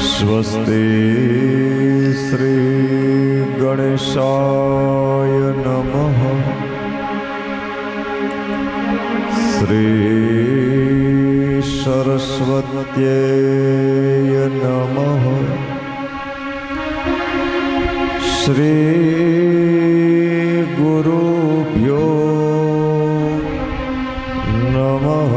स्वस्ति श्री गणेशाय नमः। श्री सरस्वत्यै नमः। श्री गुरुभ्यो नमः।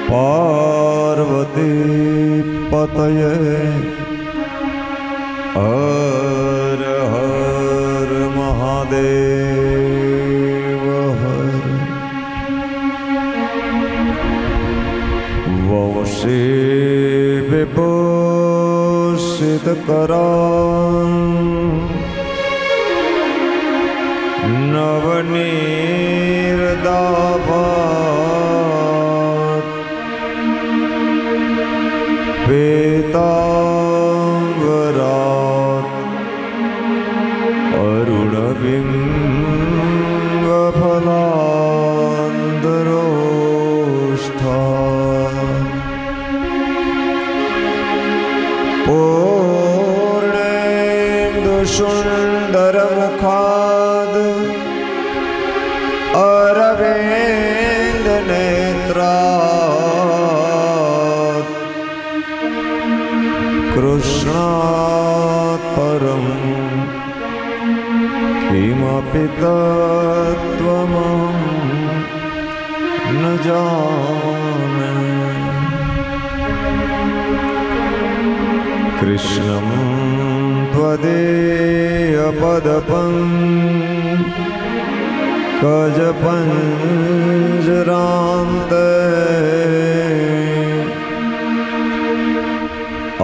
पार्वती पतये हर हर महादेव हर। वंशी विभूषित करां नवनीरदाभा पीताम्बरात् अरुणबिम्बफलान्तरोष्ठात् पूर्णेन्दुसुन्दरमुखाद् अरविन्दनेत्रात् कृष्णात् परं किमपि तत्त्वमहं न जाने। कृष्णं त्वदीयपदपङ्कजपञ्जरान्ते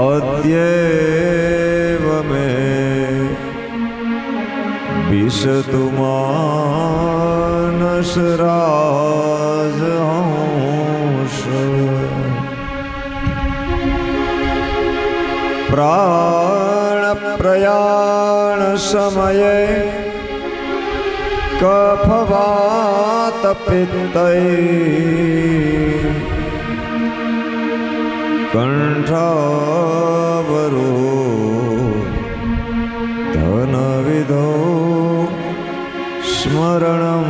अद्यैव मे विशतु मानसराजहंस। प्राणप्रयाणसमये कफवातपित्तैः कंठावरोधनविधौ स्मरणं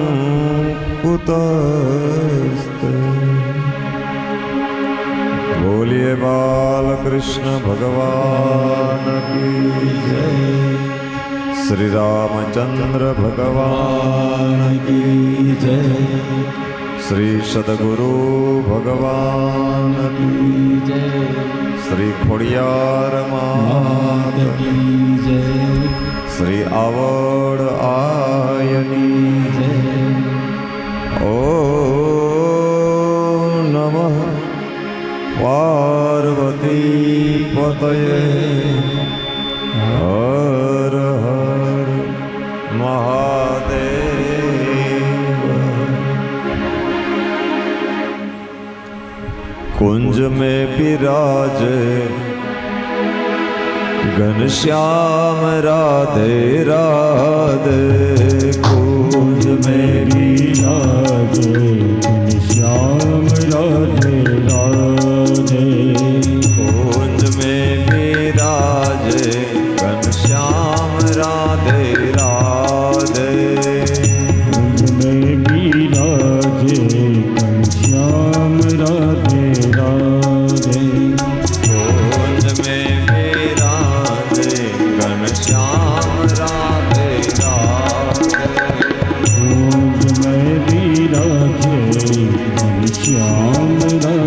कुतस्ते। बोलिए बालकृष्ण भगवान की जय। श्री रामचंद्र भगवान की जय। श्री सद्गुरु भगवान की जय। श्री खोड़ियार मात की जय। श्री आवड़ आयनी जय। ओ नमः पार्वती पतये हर हर महादेव। कुंज में विराजे घनश्याम राधे राधे। कुंज में विराजे घनश्याम राधे राधे। कुंज में विराजे घनश्याम राधे राधे। कुंज में विराजे घनश्याम राधे राधे। कुंज में विराजे घनश्याम राधे राधे। कुंज में विराजे घनश्याम राधे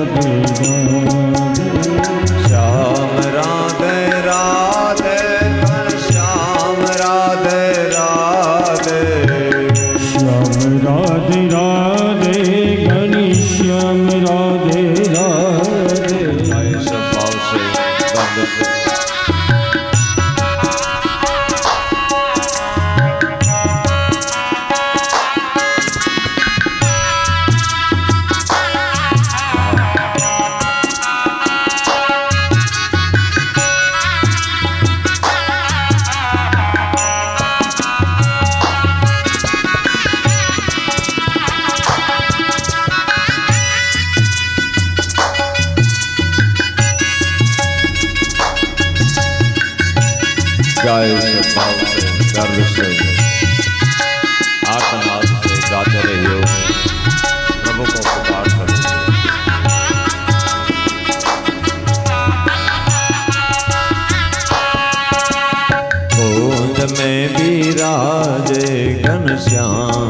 दर्द से आर्तनाद से गाते रहियो, प्रभु को पुकार करो। कुंज में विराजे घनश्याम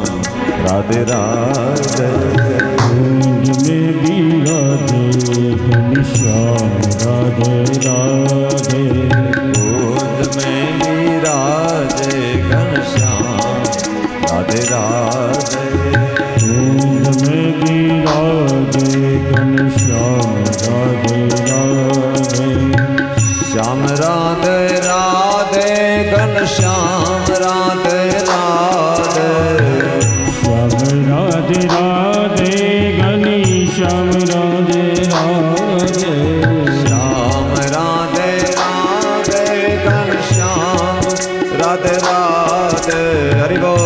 राधे राधे, कुंज में विराजे घनश्याम राधे राधे, कुंज में विराजे घनश्याम राधे राधे, कुंज में विराजे घनश्याम राधे राधे, श्याम राधे राधे घनश्याम राधे राधे, श्याम राधे राधे घनश्याम राधे राधे, श्याम राधे राधे घनश्याम राधे राधे, हरि बोल।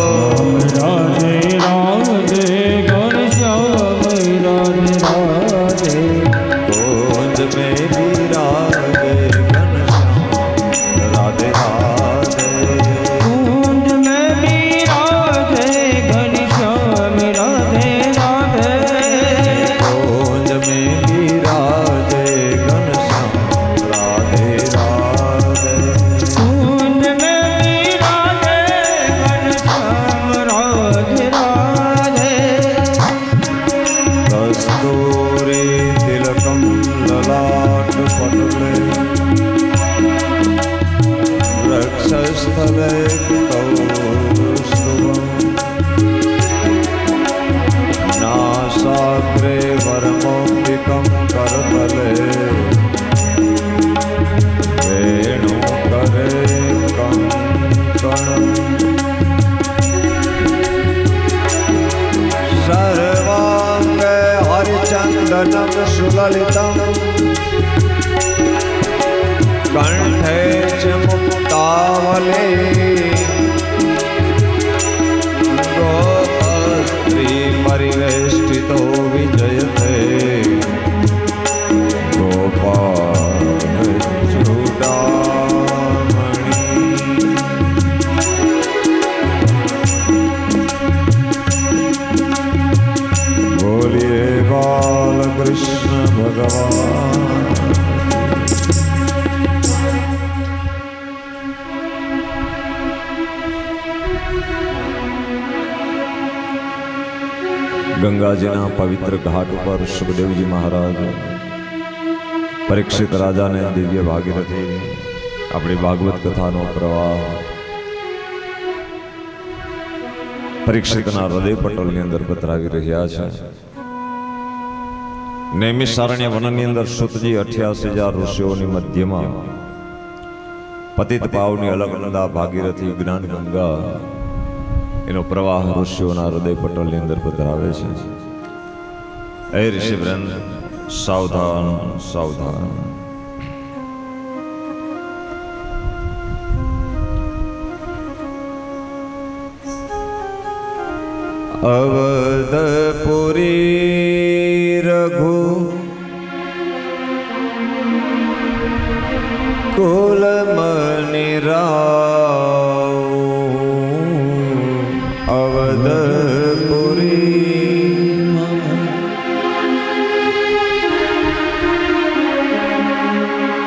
राधे राधे घनश्याम राधे राधे, कुंज में विराजे घनश्याम राधे राधे, कुंज में विराजे घनश्याम राधे राधे, कुंज में विराजे घनश्याम राधे राधे, कुंज में विराजे घनश्याम राधे राधे, कस्तूरी तिलकम ललाट पटले, वक्षस्थले कौस्तुभम्, नासाग्रे वरमौक्तिकं करतले, वेणुकरे कङ्कणम्, सर्वाङ्गे हरिचन्दनं सुललितं, कण्ठे च मुक्तावली, गोपस्त्री परिवेष्टितो विजयते, गोपालचूडामणि। बोलिए बालकृष्ण भगवान। ગંગાજીના પવિત્ર ઘાટ ઉપર સુખદેવજી મહારાજ પરીક્ષિત રાજાને દિવ્ય ભાગીરથી આપણી ભાગવત કથાનો પ્રવાહ પરીક્ષિતના હૃદય પટોલની અંદર પધરાવી રહ્યા છે. નૈમિષારણ્ય વનની અંદર સુતજી 88,000 ઋષિઓની મધ્યમાં પતિત પાવની અલકનંદા ભાગીરથી જ્ઞાન ગંગા એનો પ્રવાહ ઋષિઓના હૃદય પટોલની અંદર પધરાવે છે. એ ઋષિવૃંદ, સાવધાન સાવધાન. અવધપુરી રઘુ કુલમણિ રાવ, અવધપુરી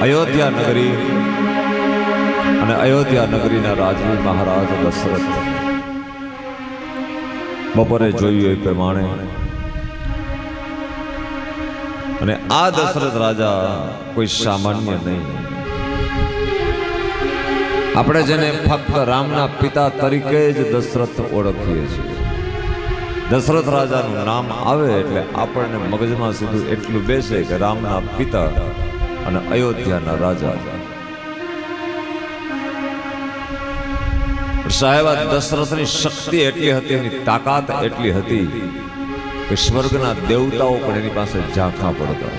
અયોધ્યા નગરી અને અયોધ્યા નગરીના રાજવી મહારાજ દશરથ બપોરે જોયું એ પ્રમાણે, અને આ દશરથ રાજા કોઈ સામાન્ય નહીં. આપણે જેને ફક્ત રામના પિતા તરીકે જ દશરથ ઓળખીએ છીએ. દશરથ રાજાનું નામ આવે એટલે આપણને મગજમાં સીધું એટલું બેસે કે રામના પિતા અને અયોધ્યાના રાજા. સાહેબ, આ દશરથની શક્તિ એટલી હતી, એની તાકાત એટલી હતી કે સ્વર્ગના દેવતાઓ પણ એની પાસે ઝાંખા પડતા.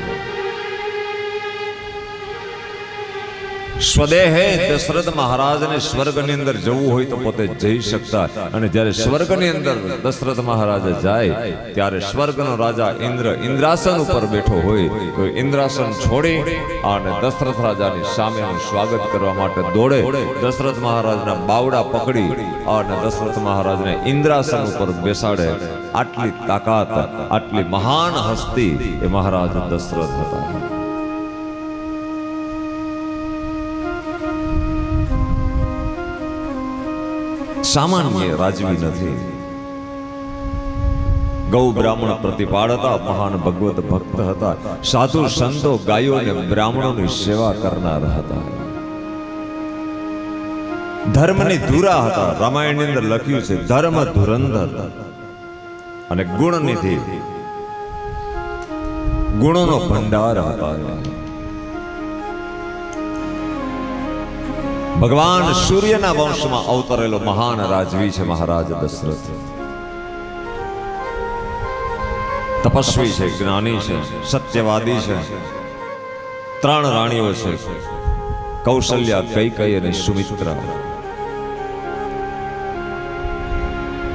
સ્વદેહે દશરથ મહારાજને સ્વર્ગની અંદર જવું હોય તો પોતે જઈ શકતા, અને જ્યારે સ્વર્ગની અંદર દશરથ મહારાજ જાય ત્યારે સ્વર્ગનો રાજા ઇન્દ્ર ઇન્દ્રાસન ઉપર બેઠો હોય તો ઇન્દ્રાસન છોડી અને દશરથ રાજાની સામે સ્વાગત કરવા માટે દોડે. દશરથ મહારાજના બાવડા પકડી અને દશરથ મહારાજને ઇન્દ્રાસન ઉપર બેસાડે. આટલી તાકાત, આટલી મહાન હસ્તી એ મહારાજ દશરથ હતા. સામાન્ય રાજવી નથી. ગૌ બ્રાહ્મણ પ્રતિપાળ હતા, મહાન ભગવત ભક્ત હતા, સાધુ સંતો ગાયો અને બ્રાહ્મણોની સેવા કરનાર હતા, ધર્મની ધુરા હતા. રામાયણની અંદર લખ્યું છે ધર્મ ધુરંધર અને ગુણનિધિ, ગુણોનો ભંડાર હતા. ભગવાન સૂર્યના વંશમાં અવતરેલો મહાન રાજવી છે મહારાજ દશરથ. તપસ્વી છે, જ્ઞાની છે, સત્યવાદી છે. 3 રાણીઓ છે, કૌશલ્યા, કૈકેયી અને સુમિત્રા.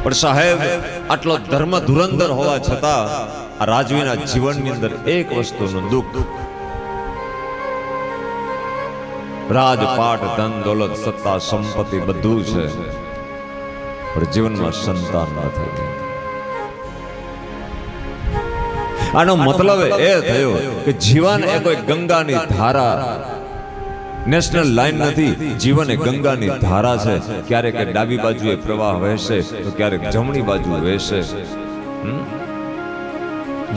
પણ સાહેબ, આટલો ધર્મ ધુરંધર હોવા છતાં આ રાજવીના જીવનની અંદર એક વસ્તુનું દુઃખ. રાજપાટ, ધન દોલત, સત્તા, સંપત્તિ બધું છે, પણ જીવનમાં સંતાન નથી. આનો મતલબ એ થયો કે જીવન એ કોઈ ગંગાની ધારા, નેશનલ લાઈન નથી. જીવન એ ગંગાની ધારા છે. ક્યારેક ડાબી બાજુએ પ્રવાહ વહેશે તો ક્યારેક જમણી બાજુ વહેશે.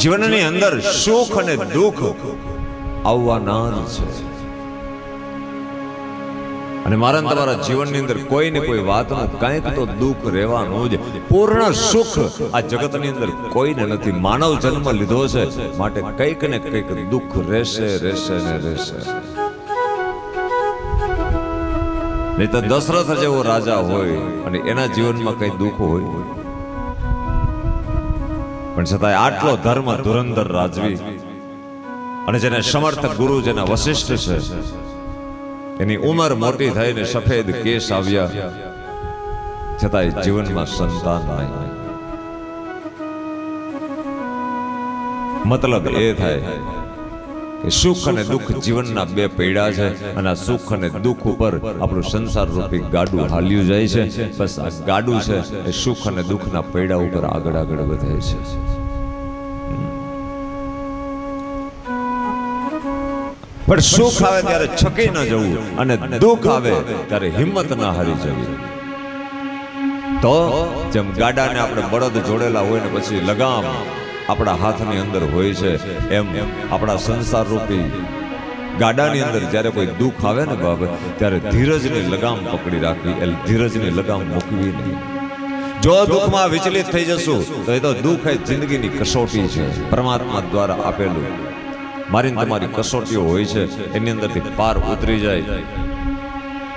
જીવનની અંદર સુખ અને દુઃખ આવવાના જ છે. અને મારા તમારા જીવનની અંદર કોઈ ને કોઈ વાતનું કંઈક તો દુઃખ રહેવાનું જ. પૂર્ણ સુખ આ જગતની અંદર કોઈને નથી. માનવ જન્મ લીધો છે માટે કંઈક ને કંઈક દુઃખ રહેશે, રહેશે ને રહેશે. નહીં તો દશરથ જેવો રાજા હોય અને એના જીવનમાં કઈ દુઃખ હોય, પણ છતાંય આટલો ધર્મ ધુરંધર રાજવી અને જેને સમર્થક ગુરુ જેના વશિષ્ઠ છે, એની ઉંમર મોટી થઈને સફેદ કેસ આવ્યા છતાંય જીવનમાં સંતાન નહીં. મતલબ એ થાય કે સુખ અને દુઃખ જીવનના બે પૈડા છે, અને આ સુખ અને દુઃખ ઉપર આપણું સંસાર રૂપી ગાડું હાલ્યું જાય છે. બસ આ ગાડું છે એ સુખ અને દુઃખના પૈડા ઉપર આગળ આગળ વધે છે. પણ સુખ આવે ત્યારે છકી ન જવું, અને દુઃખ આવે ત્યારે હિંમત ના હારી જવી. તો જેમ ગાડાને આપણે બળદ જોડેલા હોય ને પછી લગામ આપણા હાથની અંદર હોય છે, એમ આપણા સંસાર રૂપી ગાડાની અંદર જ્યારે કોઈ દુઃખ આવે ને બાબત, ત્યારે ધીરજની લગામ પકડી રાખવી, એટલે ધીરજની લગામ મૂકવી નહીં. જો દુઃખમાં વિચલિત થઈ જશું તો એ તો દુઃખ એ જિંદગીની કસોટી છે, પરમાત્મા દ્વારા આપેલું. મારી તમારી કસોટીઓ હોય છે, એની અંદરથી પાર ઉતરી જાય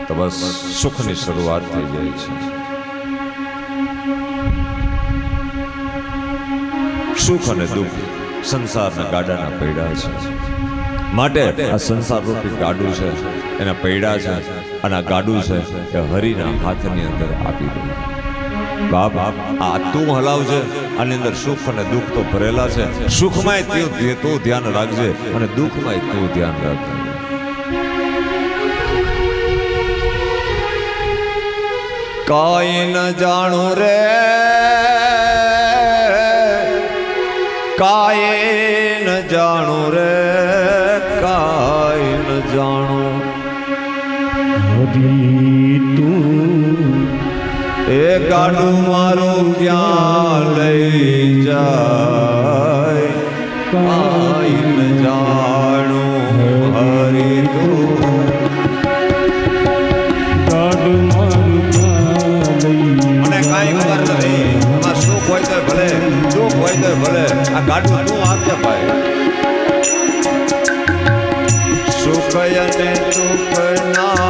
તો બસ સુખની શરૂઆત થઈ જાય છે. સુખ અને દુઃખ સંસારના ગાડાના પૈડા છે. માટે આ સંસાર રૂપી ગાડું છે, એના પૈડા છે, અને આ ગાડું છે એ હરિના હાથની અંદર આપી દો. બાપ આ તું હલાવજે, આની અંદર સુખ અને દુઃખ તો ભરેલા છે. સુખમાંય તું ધ્યાન રાખજે અને દુઃખમાંય તું ધ્યાન રાખજે. કાઈ ન જાણું રે, કાઈ ન જાણું રે, કાઈ ન જાણું. હરી તું એ ગાડું મારું ક્યાં લઈ જાય, કાઈ ન જાણું. હરી તું ગાડું મારું ક્યાં લઈ મને કાંઈ ખબર નથી. એમાં સુખ હોય તો ભલે, દુઃખ હોય તો ભલે, આ ગાડું તું આપજે ભાઈ. સુખ અને દુઃખ ના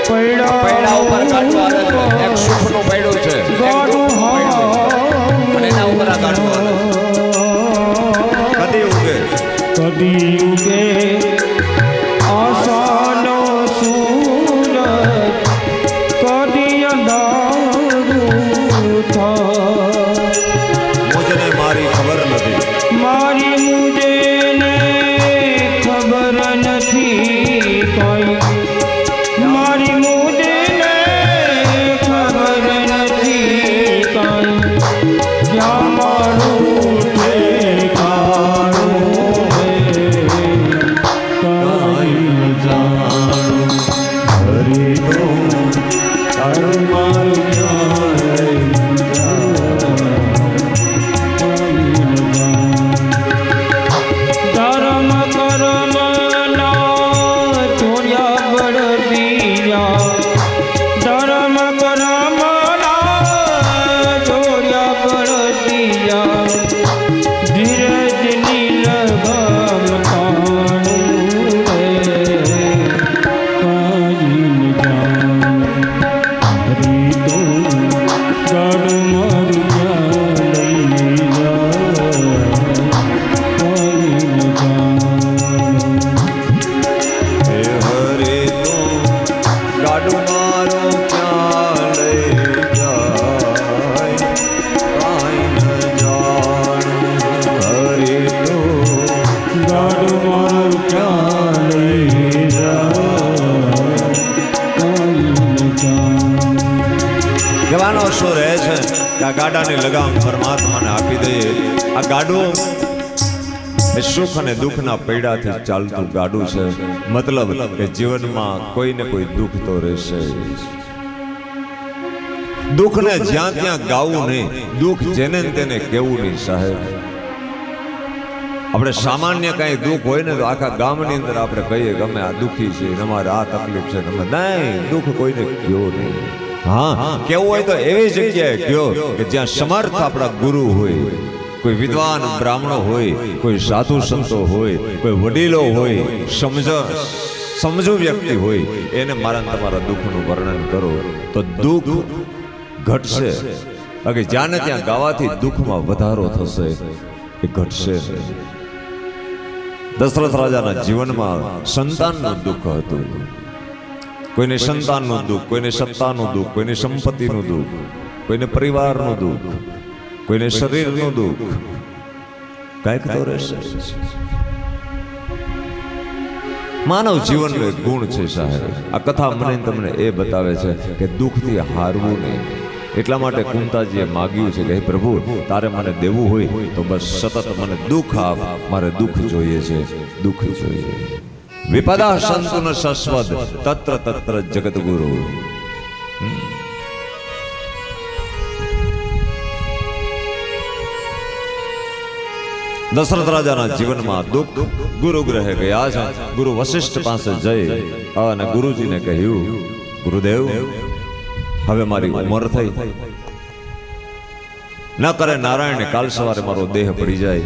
પૈડા ઉપર ગાડું આ ગાડાની લગામ પરમાત્માને આપી દઈએ. આ ગાડું એ સુખ અને દુઃખના પૈડાથી ચાલતું ગાડું છે. મતલબ કે જીવનમાં કોઈ ને કોઈ દુઃખ તો રહેશે. દુઃખને જ્યાં ત્યાં ગાવું નહીં, દુઃખ જેને તેને કેવું નહીં સાહેબ. આપણે સામાન્ય કઈ દુઃખ હોય ને તો આખા ગામની અંદર આપણે કહીએ ગમે આ દુઃખી છે, અમારે આ તકલીફ છે, નહીં, દુઃખ કોઈને કયો નહીં. હા, કેવું હોય તો એવી જગ્યાએ કયો કે જ્યાં સમર્થ આપણા ગુરુ હોય, કોઈ વિદ્વાન બ્રાહ્મણો હોય, કોઈ સાધુ સંતો હોય, કોઈ વડીલો હોય, સમજુ વ્યક્તિ હોય, એને મારા તમારા દુઃખનું વર્ણન કરો તો દુઃખ ઘટશે. બાકી જ્યાં ત્યાં ગાવાથી દુઃખમાં વધારો થશે, એ ઘટશે. દશરથ રાજાના જીવનમાં સંતાનનું દુઃખ હતું. કોઈને સંતાનનું દુઃખ, કોઈને સત્તાનું દુઃખ, કોઈને સંપત્તિનું દુઃખ, કોઈને પરિવારનું દુઃખ, કોઈને શરીરનું દુઃખ. કાંઈક તો રહેશે. માનવ જીવનનો એક ગુણ છે સાહેબ. આ કથા મને તમને એ બતાવે છે કે દુઃખથી હારવું નહીં. એટલા માટે કુંતાજીએ માગ્યું છે કે હે પ્રભુ, તારે મને દેવું હોય તો બસ સતત મને દુઃખ આપ. મારે દુઃખ જોઈએ છે, દુઃખ જોઈએ. વિપદા સંતુન શશ્વત તત્ર તત્ર જગતગુરુ. દશરથ રાજાના જીવનમાં દુઃખ ગુરુ ગ્રહે ગયા છે. ગુરુ વશિષ્ઠ પાસે જઈ અને ગુરુજીને કહ્યું, ગુરુદેવ, હવે મારી ઉંમર થઈ, ન કરે નારાયણ કાલ સવારે મારો દેહ પડી જાય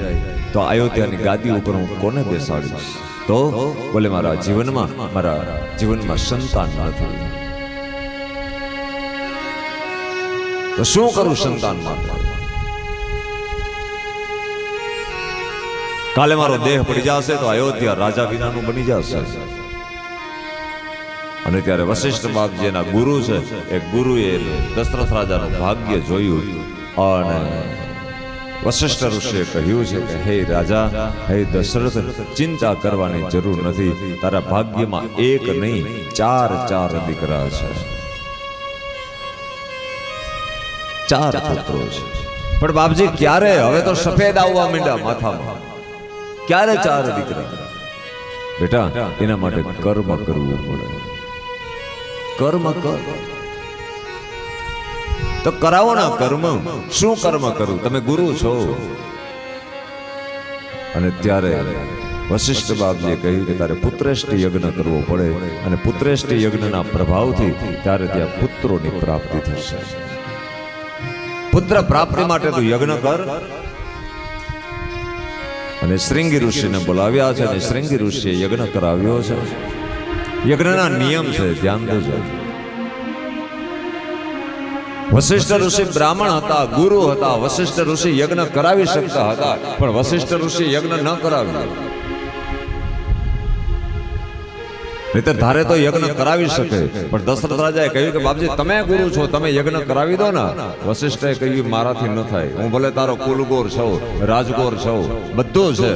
તો અયોધ્યાની ગાદી ઉપર હું કોને બેસાડીશ? તો બોલે મારા જીવનમાં સંતાન નથી, તો શું કરું સંતાન માટે? કાલે મારો દેહ પડી જશે તો અયોધ્યા રાજા વિનાનું બની જશે. અને ત્યારે વશિષ્ઠ બાપજીના ગુરુ છે, એ ગુરુએ દશરથ રાજાનું ભાગ્ય જોયું અને વશિષ્ઠ ઋષિએ કહ્યું છે કે હે રાજા, હે દશરથ, ચિંતા કરવાની જરૂર નથી. તારા ભાગ્યમાં એક નહીં 4 દીકરા છે, 4 પુત્રો છે. પણ બાપજી ક્યારે? હવે તો સફેદ આવવા માંડ્યા માથામાં. ક્યારે 4 દીકરા? બેટા, એના માટે કર્મ કરવું પડે. કર્મ કર તો કરાવો ના કર્મ. શું કર્મ કરું? તમે ગુરુ છો. અને ત્યારે વશિષ્ઠ બાપજીએ કહ્યું કે તારે પુત્રેષ્ઠ યજ્ઞ કરવો પડે, અને પુત્રેષ્ઠ યજ્ઞના પ્રભાવથી ત્યારે ત્યાં પુત્રોની પ્રાપ્તિ થશે. પુત્ર પ્રાપ્તિ માટે તું યજ્ઞ કર. અને શ્રીંગી ઋષિને બોલાવ્યા છે, અને શ્રીંગી ઋષિએ યજ્ઞ કરાવ્યો છે. યજ્ઞના નિયમ છે, ધ્યાન દેજો. વશિષ્ઠ ઋષિ બ્રાહ્મણ હતા, ગુરુ હતા. વશિષ્ઠ ઋષિ યજ્ઞ કરાવી શકતા હતા, પણ વશિષ્ઠ ઋષિ યજ્ઞ ન કરાવ્યું. નહીતર ધારે તો યજ્ઞ કરાવી શકે. પણ દશરથ રાજાએ કહ્યું કે બાપજી, તમે ગુરુ છો, તમે યજ્ઞ કરાવી દો ને. વશિષ્ઠે કહ્યું મારાથી ન થાય. હું ભલે તારો કુલગોર છું, રાજગોર છું, બધું છે,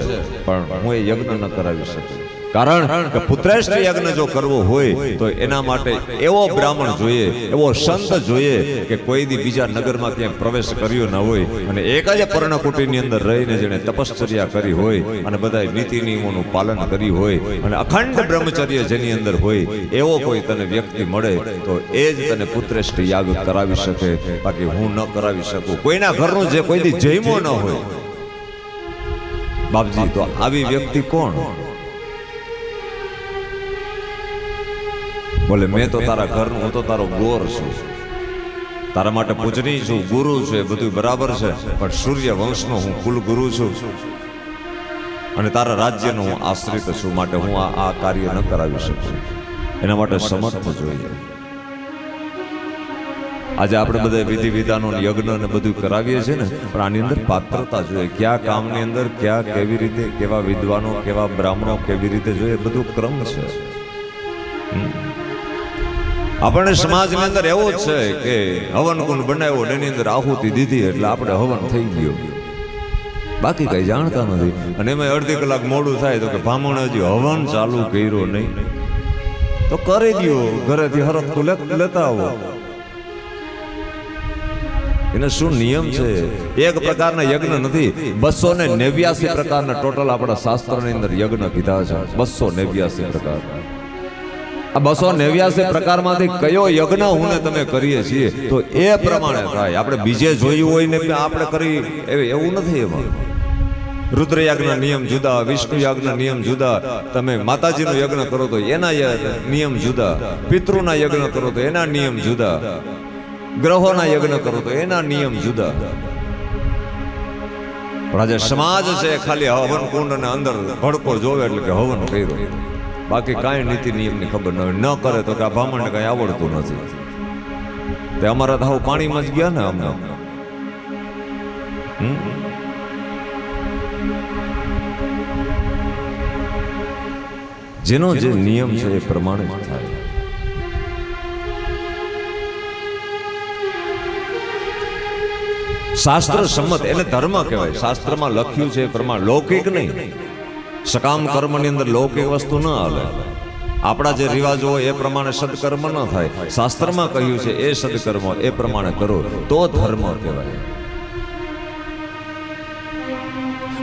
પણ હું એ યજ્ઞ ન કરાવી શકું. કારણ કે પુત્રેષ્ઠ યજ્ઞ જો કરવો હોય તો એના માટે એવો બ્રાહ્મણ જોઈએ, એવો સંત જોઈએ કે કોઈ દી બીજા નગરમાં ક્યાંય પ્રવેશ કર્યો ન હોય અને એક જ પર્ણકુટીની અંદર રહીને જેણે તપશ્ચર્યા કરી હોય અને બધા નીતિ નિયમોનું પાલન કર્યું હોય અને અખંડ બ્રહ્મચર્ય જેની અંદર હોય, એવો કોઈ તને વ્યક્તિ મળે તો એ જ તને પુત્રેષ્ઠ યાગ કરાવી શકે. બાકી હું ન કરાવી શકું. કોઈના ઘરનું જે કોઈ દી જઈમો ન હોય બાપજી, તો આવી વ્યક્તિ કોણ? બોલે મેં તો તારા ઘરનું, હું તો તારો ગોર છું, તારા માટે પૂજનીય છું, ગુરુ છે, બધું બરાબર છે, પણ સૂર્ય વંશનો હું કુલ ગુરુ છું અને તારા રાજ્યનો હું આશ્રિત છું, માટે હું આ કાર્ય ન કરાવી શકું. એના માટે સમર્થ જોઈએ. આજે આપણે બધા વિધિ વિધાનો યજ્ઞ ને બધું કરાવીએ છીએ ને, પણ આની અંદર પાત્રતા જોઈએ. કયા કામની અંદર ક્યાં કેવી રીતે, કેવા વિદ્વાનો, કેવા બ્રાહ્મણો કેવી રીતે જોઈએ, બધું ક્રમ છે. આપણે સમાજની અંદર એવો જ છે કે હવન કુંડ બનાવ્યો, એની અંદર આહુતિ દીધી એટલે આપણે હવન થઈ ગયો, બાકી કઈ જાણતા નથી. અને એમાં અડધી કલાક મોડું થાય તો કે ભામણે હજી હવન ચાલુ કર્યો નહીં, તો કરી દો, ઘરેથી હરખતું લેતા આવો. એને શું નિયમ છે? એક પ્રકારના યજ્ઞ નથી, 289 પ્રકારના ટોટલ આપણા શાસ્ત્રની અંદર યજ્ઞ કીધા છે. 289 પ્રકાર. આ 289 પ્રકારમાંથી કયો યજ્ઞ હું ને તમે કરીએ છીએ તો એ પ્રમાણે થાય. આપણે બીજે જોયું હોય ને આપણે કરી એવું નથી. એમાં રુદ્રયાગના નિયમ જુદા, વિષ્ણુ યાગના નિયમ જુદા, તમે માતાજીનો યજ્ઞ કરો તો એના નિયમ જુદા, પિતૃના યજ્ઞ કરો તો એના નિયમ જુદા, ગ્રહોના યજ્ઞ કરો તો એના નિયમ જુદા. પણ આજે સમાજ છે ખાલી હવન કુંડ અને અંદર ભડકો જોવે એટલે કે હવન કર્યો, બાકી કાંઈ નીતિ નિયમની ખબર ન હોય. ન કરે તો કે આ બ્રાહ્મણને કાંઈ આવડતું નથી. તે અમારા તો હાવ પાણીમાં જ ગયા ને અમને. જેનો જે નિયમ છે એ પ્રમાણે જ થાય. શાસ્ત્ર સંમત એટલે ધર્મ કહેવાય. શાસ્ત્રમાં લખ્યું છે એ પ્રમાણે, લૌકિક નહીં. સકામ કર્મની અંદર લૌકિક વસ્તુ ન હાલે. આપણા જે રિવાજો હોય એ પ્રમાણે સદકર્મ ન થાય. શાસ્ત્રમાં કહ્યું છે એ સદકર્મ એ પ્રમાણે કરો તો ધર્મ કહેવાય.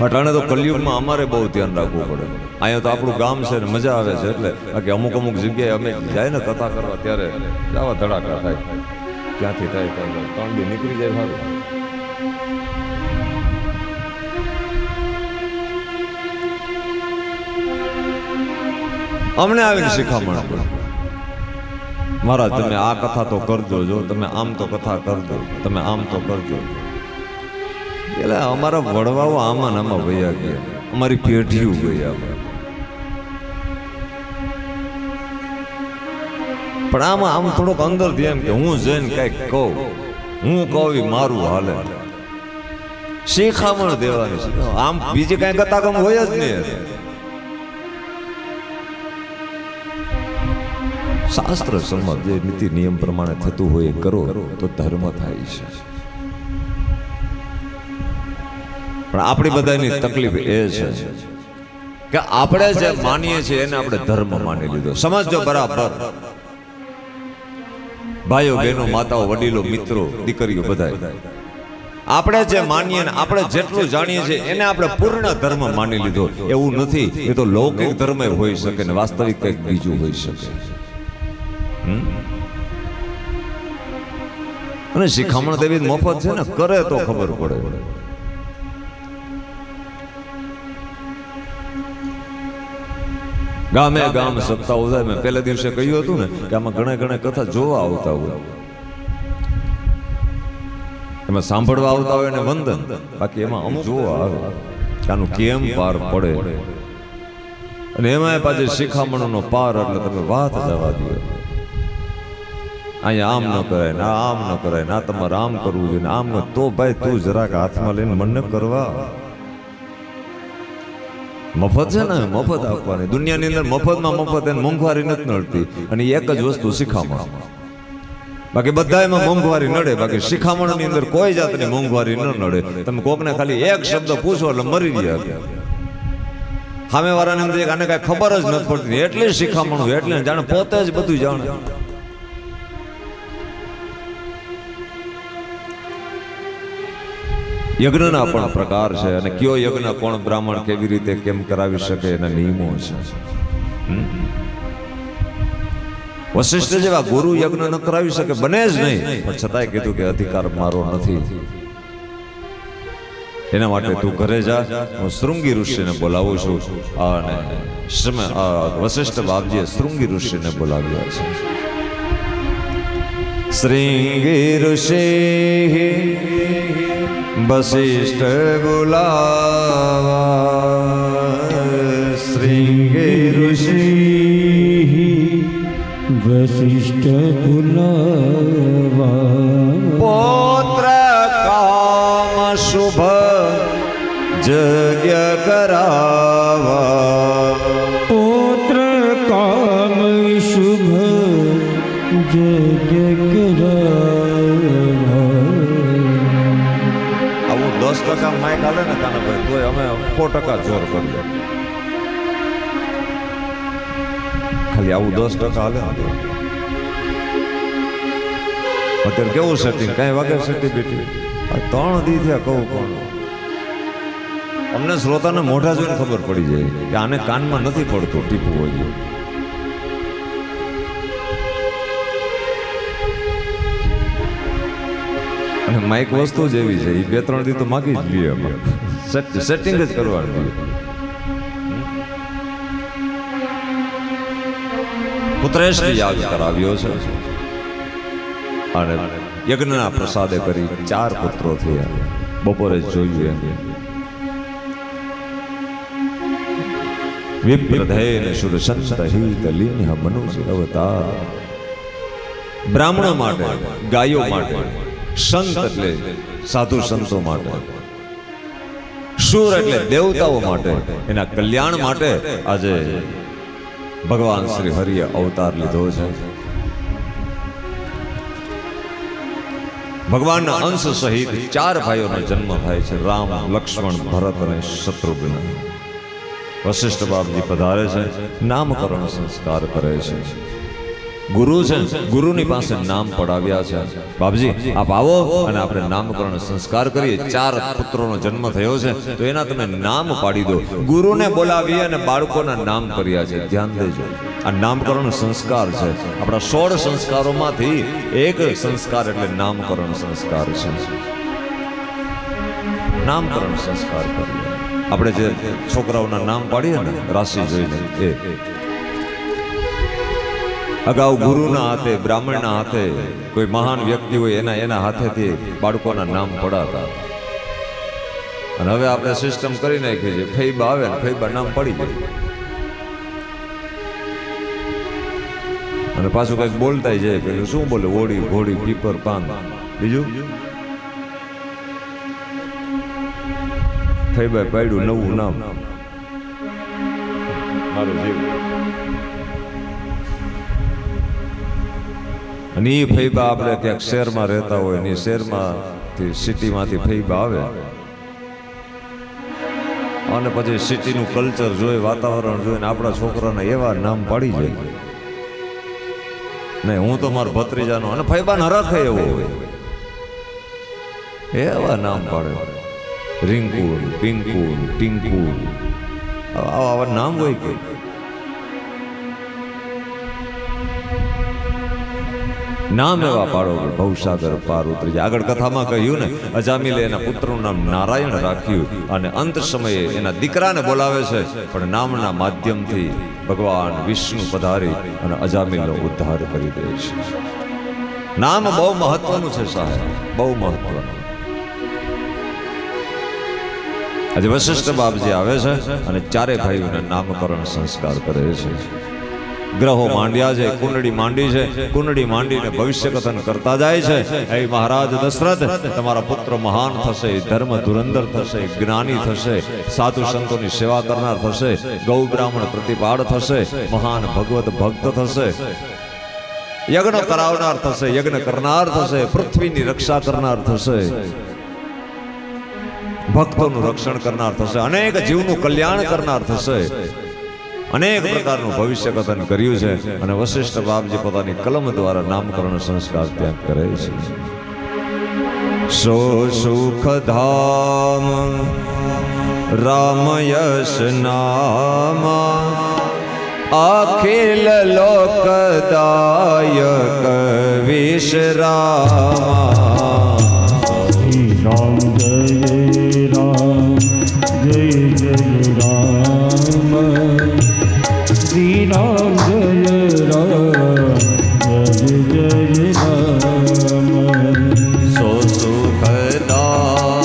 અટાણે તો કલયુગમાં અમારે બહુ ધ્યાન રાખવું પડે. અહીંયા તો આપણું ગામ છે ને મજા આવે છે એટલે, બાકી અમુક જગ્યાએ અમે જાય ને કથા કરવા ત્યારે જાવા ધડાકા થાય. ક્યાંથી થાય 3 દી નીકળી જાય સારું. અમને આવીને શીખામણ આપો, મહારાજ તમે આ કથા તો કરજો, જો તમે આમ તો કથા કરજો, તમે આમ તો કરજો. એટલે અમારા વડવાઓ આમાં ને આમાં વયા ગયા, અમારી પેઢીઓ ગયા. પણ આમાં આમ થોડોક અંદર થી એમ કે હું જઈને કઈક કહું, હું કહું મારું હાલે. શીખામણ દેવાની છે, આમ બીજી કઈ કથાકમ હોય જ નહીં. શાસ્ત્ર સંમત જે નીતિ નિયમ પ્રમાણે થતું હોય એ કરો તો ધર્મ થાય છે. પણ આપણી બધાની તકલીફ એ છે કે આપણે જે માનીએ છીએ એને આપણે ધર્મ માની લીધો. સમજજો બરાબર, ભાઈઓ બહેનો માતાઓ વડીલો મિત્રો દીકરીઓ બધા આપણે જે માનીએ ને આપણે જેટલું જાણીએ છીએ એને આપણે પૂર્ણ ધર્મ માની લીધો. એવું નથી, એ તો લૌકિક ધર્મ હોઈ શકે ને વાસ્તવિક કંઈક બીજું હોઈ શકે. અને શિખામણ દેવી મફત છે ને, કરે તો ખબર પડે. ગામે ગામ સપ્તાહ થાય. મેં પહેલા દિવસે કહ્યું હતું ને કે આમાં ઘણા કથા જોવા આવતા હોય, એમાં સાંભળવા આવતા હોય ને વંદન, બાકી એમાં અમુક જોવા આવે આનું કેમ પાર પડે. અને એમાં પાછી શિખામણનો પાર એટલે તમે વાત જવા દો. અહીંયા આમ ન કરાય ના આમ ન કરાય ના તમારે આમ કરવું જોઈએ આમ ન, તો ભાઈ તું જરાક હાથમાં લઈને મને કરવા. મફત છે ને, મફત આપવાની. દુનિયાની અંદર મફતમાં મફત એને મોંઘવારી નથી નડતી, અને એક જ વસ્તુ શિખામણ. બાકી બધામાં મોંઘવારી નડે, બાકી શિખામણની અંદર કોઈ જાતની મોંઘવારી ન નડે. તમે કોકને ખાલી એક શબ્દ પૂછો એટલે મરી ગયા. સામે વાળાને એમ આને કઈ ખબર જ નથી પડતી, એટલે શિખામણ હોય, એટલે જાણે પોતે જ બધું જાણે. યજ્ઞના પણ પ્રકાર છે, અને કયો યજ્ઞ કોણ બ્રાહ્મણ કેવી રીતે કેમ કરાવી શકે એના નિયમો છે. વશિષ્ઠ જેવા ગુરુ યજ્ઞ ન કરાવી શકે, બને જ નહીં. પણ છતાંય કીધું કે અધિકાર મારો નથી, એના માટે તું ઘરે જા, હું શૃંગી ઋષિને બોલાવું છું. અને વશિષ્ઠ બાપજીએ શૃંગી ઋષિને બોલાવ્યા છે. શૃંગી ઋષિ વશિષ્ઠ બોલાવા, શૃંગી ઋષિ વશિષ્ઠ બોલાવા. પુત્ર કામ શુભ યજ્ઞ કરાવા, પુત્ર કામ શુભ યજ્ઞ કરાવા. આવું 10% માઇક હાલે ને કાનાભાઈ, તોય અમે 100% જોર કરીએ. ખાલી આવું 10% હાલે. અત્યારે કેવું સેટિંગ કઈ વાગે સેટિંગ બેઠી આ 3 દી થયા કહું કોણ અમને શ્રોતાને મોઢા જોઈને ખબર પડી જાય કે આને કાનમાં નથી પડતું ટીપું હોય અને માઇક વસ્તુ જ એવી છે એ 2-3 દી તો માગી જ લઈએ અમે સેટિંગ જ કરવાનું પુત્રેશની યાદ કરાવ્યો છે અને યજ્ઞના પ્રસાદે કરી 4 પુત્રો થયા બપોરે જોયું એમ વિપ્રધેન શુરસંત હિત લીન મનુજ અવતાર બ્રાહ્મણો માટે ગાયો માટે સંત એટલે સાધુ સંતો માટે શુર એટલે દેવતાઓ માટે એના કલ્યાણ માટે આજે ભગવાન શ્રી હરિએ અવતાર લીધો છે ભગવાનના અંશ સહિત 4 ભાઈઓનો જન્મ થાય છે રામ લક્ષ્મણ ભરત અને શત્રુઘ્ન વશિષ્ઠ બાપજી પધારે છે નામકરણ સંસ્કાર કરે છે ગુરુ છે ગુરુની પાસે નામ પડાવ્યા છે બાપજી આપ આવો અને આપણે નામકરણ સંસ્કાર કરીએ 4 પુત્રોનો જન્મ થયો છે તો એના તમે નામ પાડી દો ગુરુને બોલાવી અને બાળકોના નામ કર્યા છે ધ્યાન દેજો આ નામકરણ સંસ્કાર છે આપણા 16 સંસ્કારોમાંથી એક સંસ્કાર એટલે નામકરણ સંસ્કાર છે નામકરણ સંસ્કાર કરીએ આપણે જે છોકરાઓના નામ પાડીએ ને રાશિ જોઈને એ અગાઉ ગુરુના હાથે બ્રાહ્મણના હાથે કોઈ મહાન વ્યક્તિ હોય એના હાથેથી બાળકોના નામ પડાતા અને હવે આપણે સિસ્ટમ કરી નાખી છે ફૈબા આવે ને ફૈબા નામ પડી જાય અને પાછું કઈક બોલતા જાય પેલું શું બોલે ઓડી ઘોડી પીપર પાન બીજું ફૈબા પાડ્યું નવું નામ મારું જીવ અને એ ફૈબા આપણે ક્યાંક શહેરમાં રહેતા હોય ને શહેરમાંથી સિટીમાંથી ફૈબા આવે અને પછી સિટીનું કલ્ચર જોઈ વાતાવરણ જોઈને આપણા છોકરાને એવા નામ પાડી જાય નહીં હું તો મારા ભત્રીજાનો અને ફૈબાને હરખે એવો હોય એવા નામ પાડે રિંકુ પિંકુ ટિંકુ આવા નામ હોય કે નામ એવા પાડો ભવસાગર પાર ઉતરી જાય આગળ કથામાં કહ્યું ને અજામિલે એના પુત્રનું નામ નારાયણ રાખ્યું અને અંત સમયે એના દીકરાને બોલાવે છે પણ નામના માધ્યમથી ભગવાન વિષ્ણુ પધારી અને અજામિલનો ઉદ્ધાર કરી દે છે નામ બહુ મહત્વનું છે સાહેબ બહુ મહત્વનું આજે વશિષ્ઠ બાપજી આવે છે અને 4 ભાઈઓના નામકરણ સંસ્કાર કરે છે ગ્રહો માંડ્યા છે કુંડળી માંડી છે કુંડળી માંડીને ભવિષ્ય કથન કરતા જાય છે હે મહારાજ દશરથ તમારા પુત્ર મહાન થશે ધર્મ ધુરંધર થશે જ્ઞાની થશે સાધુ સંતોની સેવા કરનાર થશે ગૌ બ્રાહ્મણ પ્રતિપાળ થશે મહાન ભગવત ભક્ત થશે યજ્ઞ કરાવનાર થશે યજ્ઞ કરનાર થશે પૃથ્વીની રક્ષા કરનાર થશે ભક્તોનું રક્ષણ કરનાર થશે અનેક જીવનું કલ્યાણ કરનાર થશે અનેક પ્રકારનું ભવિષ્ય કથન કર્યું છે અને વશિષ્ઠ બાપજી પોતાની કલમ દ્વારા નામકરણ સંસ્કાર ત્યાં કરે છે સો સુખ ધામ રામ યશ નામ અખિલ લોકદાયક વિશ્રામ રામ જય રામ જય જય રામ શ્રી રામ જય રામ જય જય રામ સો સુખદામ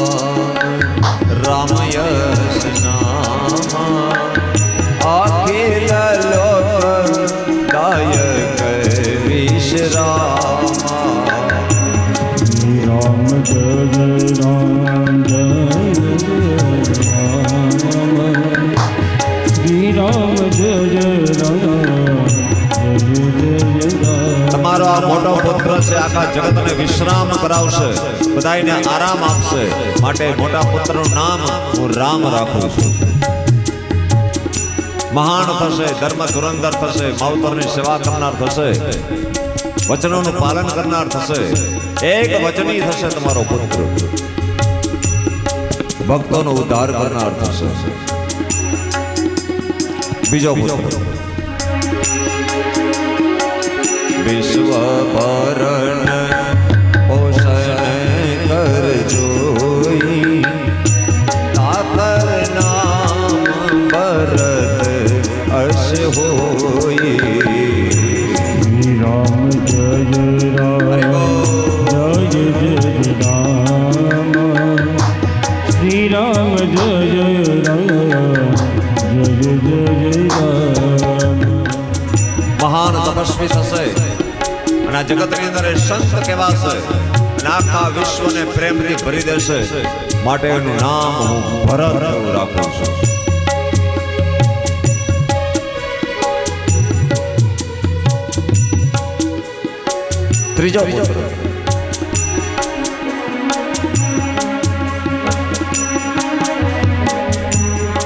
રામ યશ નામ અખિલ લોકદાયક વિશ્રામ રામ જય રામ જય રામ શ્રી રામ જય રામ જય જય રામ તમારો આ મોટો પુત્ર છે આખા જગતને વિશ્રામ કરાવશે બધાયને આરામ આપશે માટે મોટા પુત્રનું નામ હું રામ રાખું છું મહાન થશે ધર્મ ધુરંધર થશે માવતરની સેવા કરનાર થશે વચનોનું પાલન કરનાર થશે, એક વચની થશે તમારો પુત્ર, ભક્તોનો ઉદ્ધાર કરનાર થશે. બીજો પુત્ર વિશ્વ ભરણ પોષણ કરજોઈ, તાતર નામ ભરત અશ હોઈ. શ્રી રામ જય રામ જય જય રામ, શ્રી રામ જય રામ જય જય રામ. મહાન તપસ્વી થશે અને આ જગતની અંદર એ સંત કહેવાશે અને આખા વિશ્વને પ્રેમથી ભરી દેશે. માટે એનું નામ હું ભરત એવું રાખું છું. ત્રીજો પુત્ર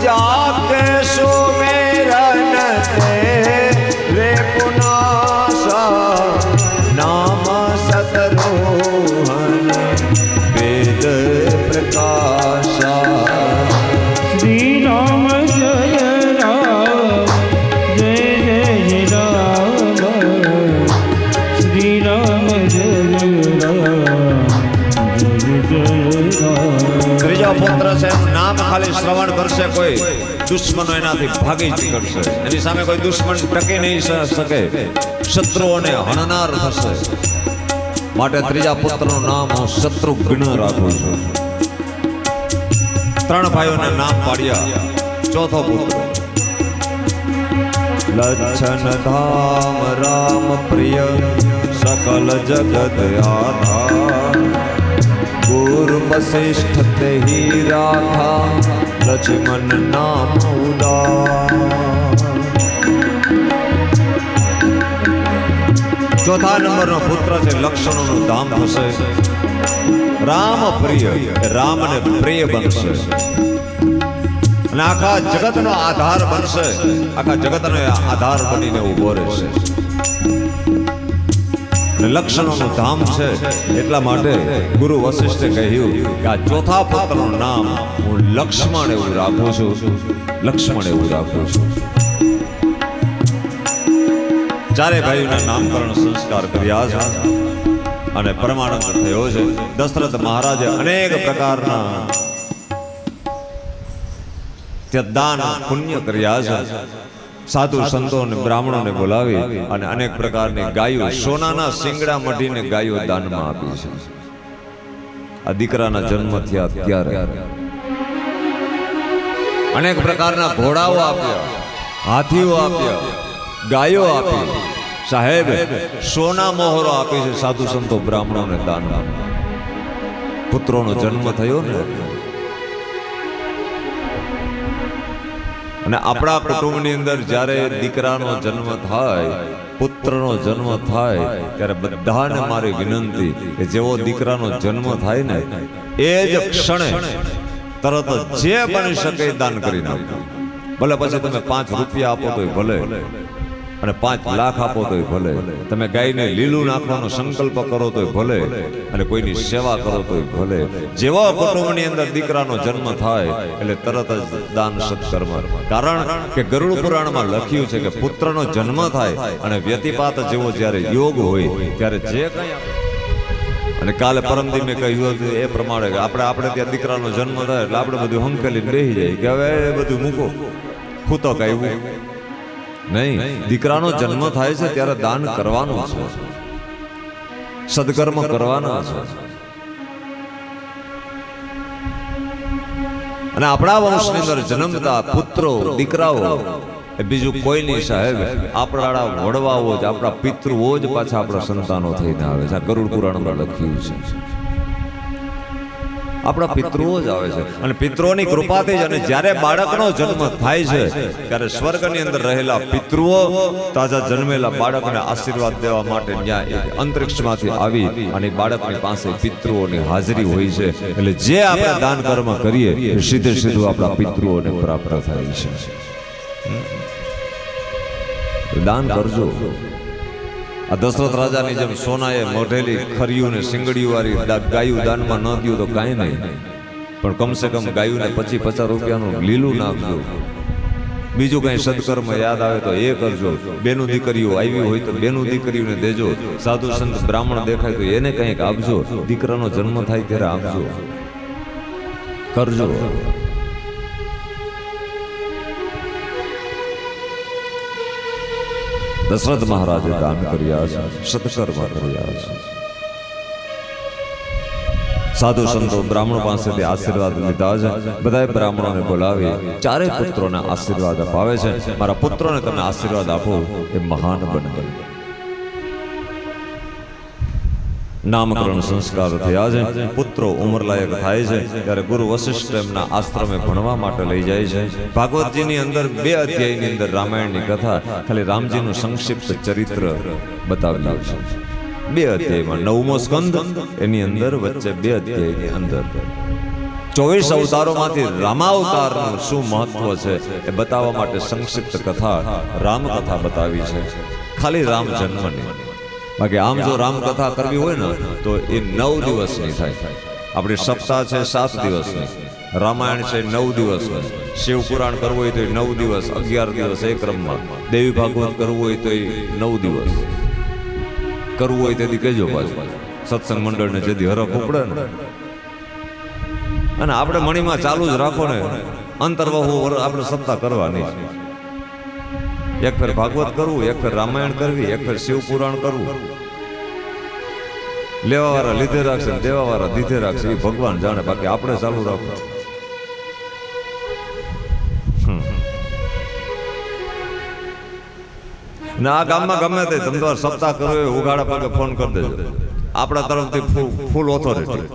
જાકે સુમેરન રે પુનાસા, નામ સતરોહન વેદ પ્રકાશા. શ્રી રામ જય રામ જય જય રામ, શ્રી રામ જય રામ જય જય રામ. ત્રીજો પુત્ર છે, એનું નામ ખાલી શ્રવણ કરશે કોઈ દુશ્મનો એનાથી ભાગી નીકળશે, એની સામે કોઈ દુશ્મન ટકી નહીં શકે, શત્રુઓને હણનાર થશે. માટે ત્રીજા પુત્રનું નામ હું શત્રુઘ્ન રાખું છું. ત્રણ ભાઈઓને નામ પાડ્યા. ચોથો પુત્ર લક્ષણ ધામ રામ પ્રિય સકલ જગત આધાર, ગુરુ વશિષ્ઠ તે હી રાખા લક્ષ્મણ નામ ઉદાર. ચોથા નંબરનો પુત્ર છે, લક્ષણોનું ધામ થશે, રામ પ્રિય, રામને પ્રિય બનશે અને આખા જગતનો આધાર બનશે, આખા જગતનો આધાર બનીને ઉભો રહેશે. લક્ષણોનું ધામ છે એટલા માટે ગુરુ વશિષ્ઠે કહ્યું કે આ ચોથા પુત્રનું નામ હું લક્ષ્મણ એવું રાખું છું, લક્ષ્મણ એવું રાખું છું. ચારે ભાઈઓના નામકરણ સંસ્કાર કર્યા છે અને પરમાનંદ થયો છે. દશરથ મહારાજે અનેક પ્રકારના દાન પુણ્ય કર્યા છે. સાધુ સંતો અને બ્રાહ્મણોને બોલાવી અને અનેક પ્રકારની ગાયો, સોનાના શિંગડા મઢીને ગાયો દાનમાં આપી છે. આ દીકરાના જન્મ થયા ત્યારે અનેક પ્રકારના ઘોડાઓ આપ્યા, હાથીઓ આપ્યા, ગાયો આપી. સાહેબ સોના મોહરો આપી છે સાધુ સંતો બ્રાહ્મણોને દાનમાં. પુત્રોનો જન્મ થયો ને, અને આપણા કુટુંબની અંદર જ્યારે દીકરાનો જન્મ થાય, પુત્રનો જન્મ થાય, ત્યારે બધાને મારી વિનંતી કે જેવો દીકરાનો જન્મ થાય ને એ જ ક્ષણે તરત જે બની શકે દાન કરી નાખો. ભલે પછી તમે 5 રૂપિયા આપો તોય ભલે, અને 5 લાખ આપો તોય ભલે, તમે ગાયને લીલું નાખવાનો સંકલ્પ કરો તોય ભલે, અને કોઈની સેવા કરો તોય ભલે. જેવો કુટુંબની અંદર દીકરાનો જન્મ થાય એટલે તરત જ દાન સત્કર્મ. કારણ કે ગરુડ પુરાણમાં લખ્યું છે કે પુત્રનો જન્મ થાય અને વ્યતિપાત જેવો જ્યારે યોગ હોય ત્યારે જે કંઈ, અને કાલે પરમદી મેં કહ્યું હતું એ પ્રમાણે આપણે ત્યાં દીકરાનો જન્મ થાય એટલે આપણે બધું હંકેલીને બેસી જાય કે હવે એ બધું મૂકો, ખૂતો કહ્યું નહીં. દીકરાનો જન્મ થાય છે ત્યારે દાન કરવાનું છે, સદકર્મ કરવાના છે. અને આપણા વંશની અંદર જન્મતા પુત્રો, દીકરાઓ એ બીજું કોઈ નહીં સાહેબ, આપણા વડવાઓ જ, આપણા પિતૃઓ જ પાછા આપણા સંતાનો થઈને આવે છે. આ ગરુડ પુરાણમાં લખ્યું છે, આપણા પિતૃઓ જ આવે છે. અને પિતૃઓની કૃપાથી જ, અને જ્યારે બાળકનો જન્મ થાય છે ત્યારે સ્વર્ગની અંદર રહેલા પિતૃઓ તાજા જન્મેલા બાળકને આશીર્વાદ દેવા માટે ત્યાં અંતરિક્ષમાંથી આવી અને બાળકની પાસે પિતૃઓની હાજરી હોય છે. એટલે જે આપણે દાન કર્મ કરીએ એ સીધે સીધું આપણા પિતૃઓને પ્રાપ્ત થાય છે. દાન કરજો. આ દશરથ રાજાની જેમ સોનાએ મોઢેલી ખરીયું ને સિંગડીયું વાળી ગાયું દાનમાં ન દઉં તો કાંઈ નહીં, પણ કમસે કમ ગાયું ને 50 રૂપિયાનું લીલું નાખજો. બીજું કઈ સદકર્મ યાદ આવે તો એ કરજો. બેનું દીકરીઓ આવી હોય તો બેનું દીકરીઓને દેજો. સાધુ સંત બ્રાહ્મણ દેખાય તો એને કંઈક આપજો. દીકરાનો જન્મ થાય ત્યારે આપજો, કરજો. દશરથ મહારાજે દાન કર્યા છે, સત્કર્મ કર્યા છે. સાધુ સંતો બ્રાહ્મણો પાસેથી આશીર્વાદ લીધા છે. બધાએ બ્રાહ્મણોને બોલાવી ચારે પુત્રોને આશીર્વાદ અપાવે છે. મારા પુત્રોને તમે આશીર્વાદ આપો, એ મહાન બને. નામકરણ સંસ્કાર થયા છે. પુત્રો ઉંમરલાયક થાય છે ત્યારે ગુરુ વશિષ્ઠ એમના આશ્રમે ભણવા માટે લઈ જાય છે. ભાગવતજીની અંદર 2 અધ્યાયની અંદર રામાયણની કથા, ખાલી રામજીનું સંક્ષિપ્ત ચરિત્ર બતાવ્યું છે. 2 અધ્યાયમાં 9મો સ્કંદ, એની અંદર વચ્ચે 2 અધ્યાયની અંદર 24 અવતારોમાંથી રામાવતારનું શું મહત્વ છે એ બતાવવા માટે સંક્ષિપ્ત કથા રામકથા બતાવી છે, ખાલી રામ જન્મની. બાકી આમ જો રામકથા કરવી હોય ને તો એ 9 દિવસની થાય. આપણી સપ્તાહ છે 7 દિવસની, રામાયણ છે 9 દિવસની, શિવ પુરાણ કરવું હોય તો 9 દિવસ, 11 દિવસ એ ક્રમમાં, દેવી ભાગવત કરવું હોય તો 9 દિવસ કરવું હોય તેથી કહેજો. પાછું સત્સંગ મંડળને જેથી હરખ ઉપડે ને, અને આપણે મણીમાં ચાલુ જ રાખો ને, અંતર્વહુ આપણે સપ્તાહ કરવાની. એક ફેર ભાગવત કરવું, એક ફેર રામાયણ કરવી, એક ફેર શિવ પુરાણ કરવું. લેવા વાળા લીધે રાખશે, દેવા વાળા દીધે રાખશે, એ ભગવાન જાણે. બાકી આપણે ચાલુ રાખવું. ને આ ગામમાં ગમે તે તમે તમારે સપ્તાહ કરો એ ઉઘાડા પગે ફોન કરી દેજો. આપણા તરફથી ફૂલ ઓથોરિટી.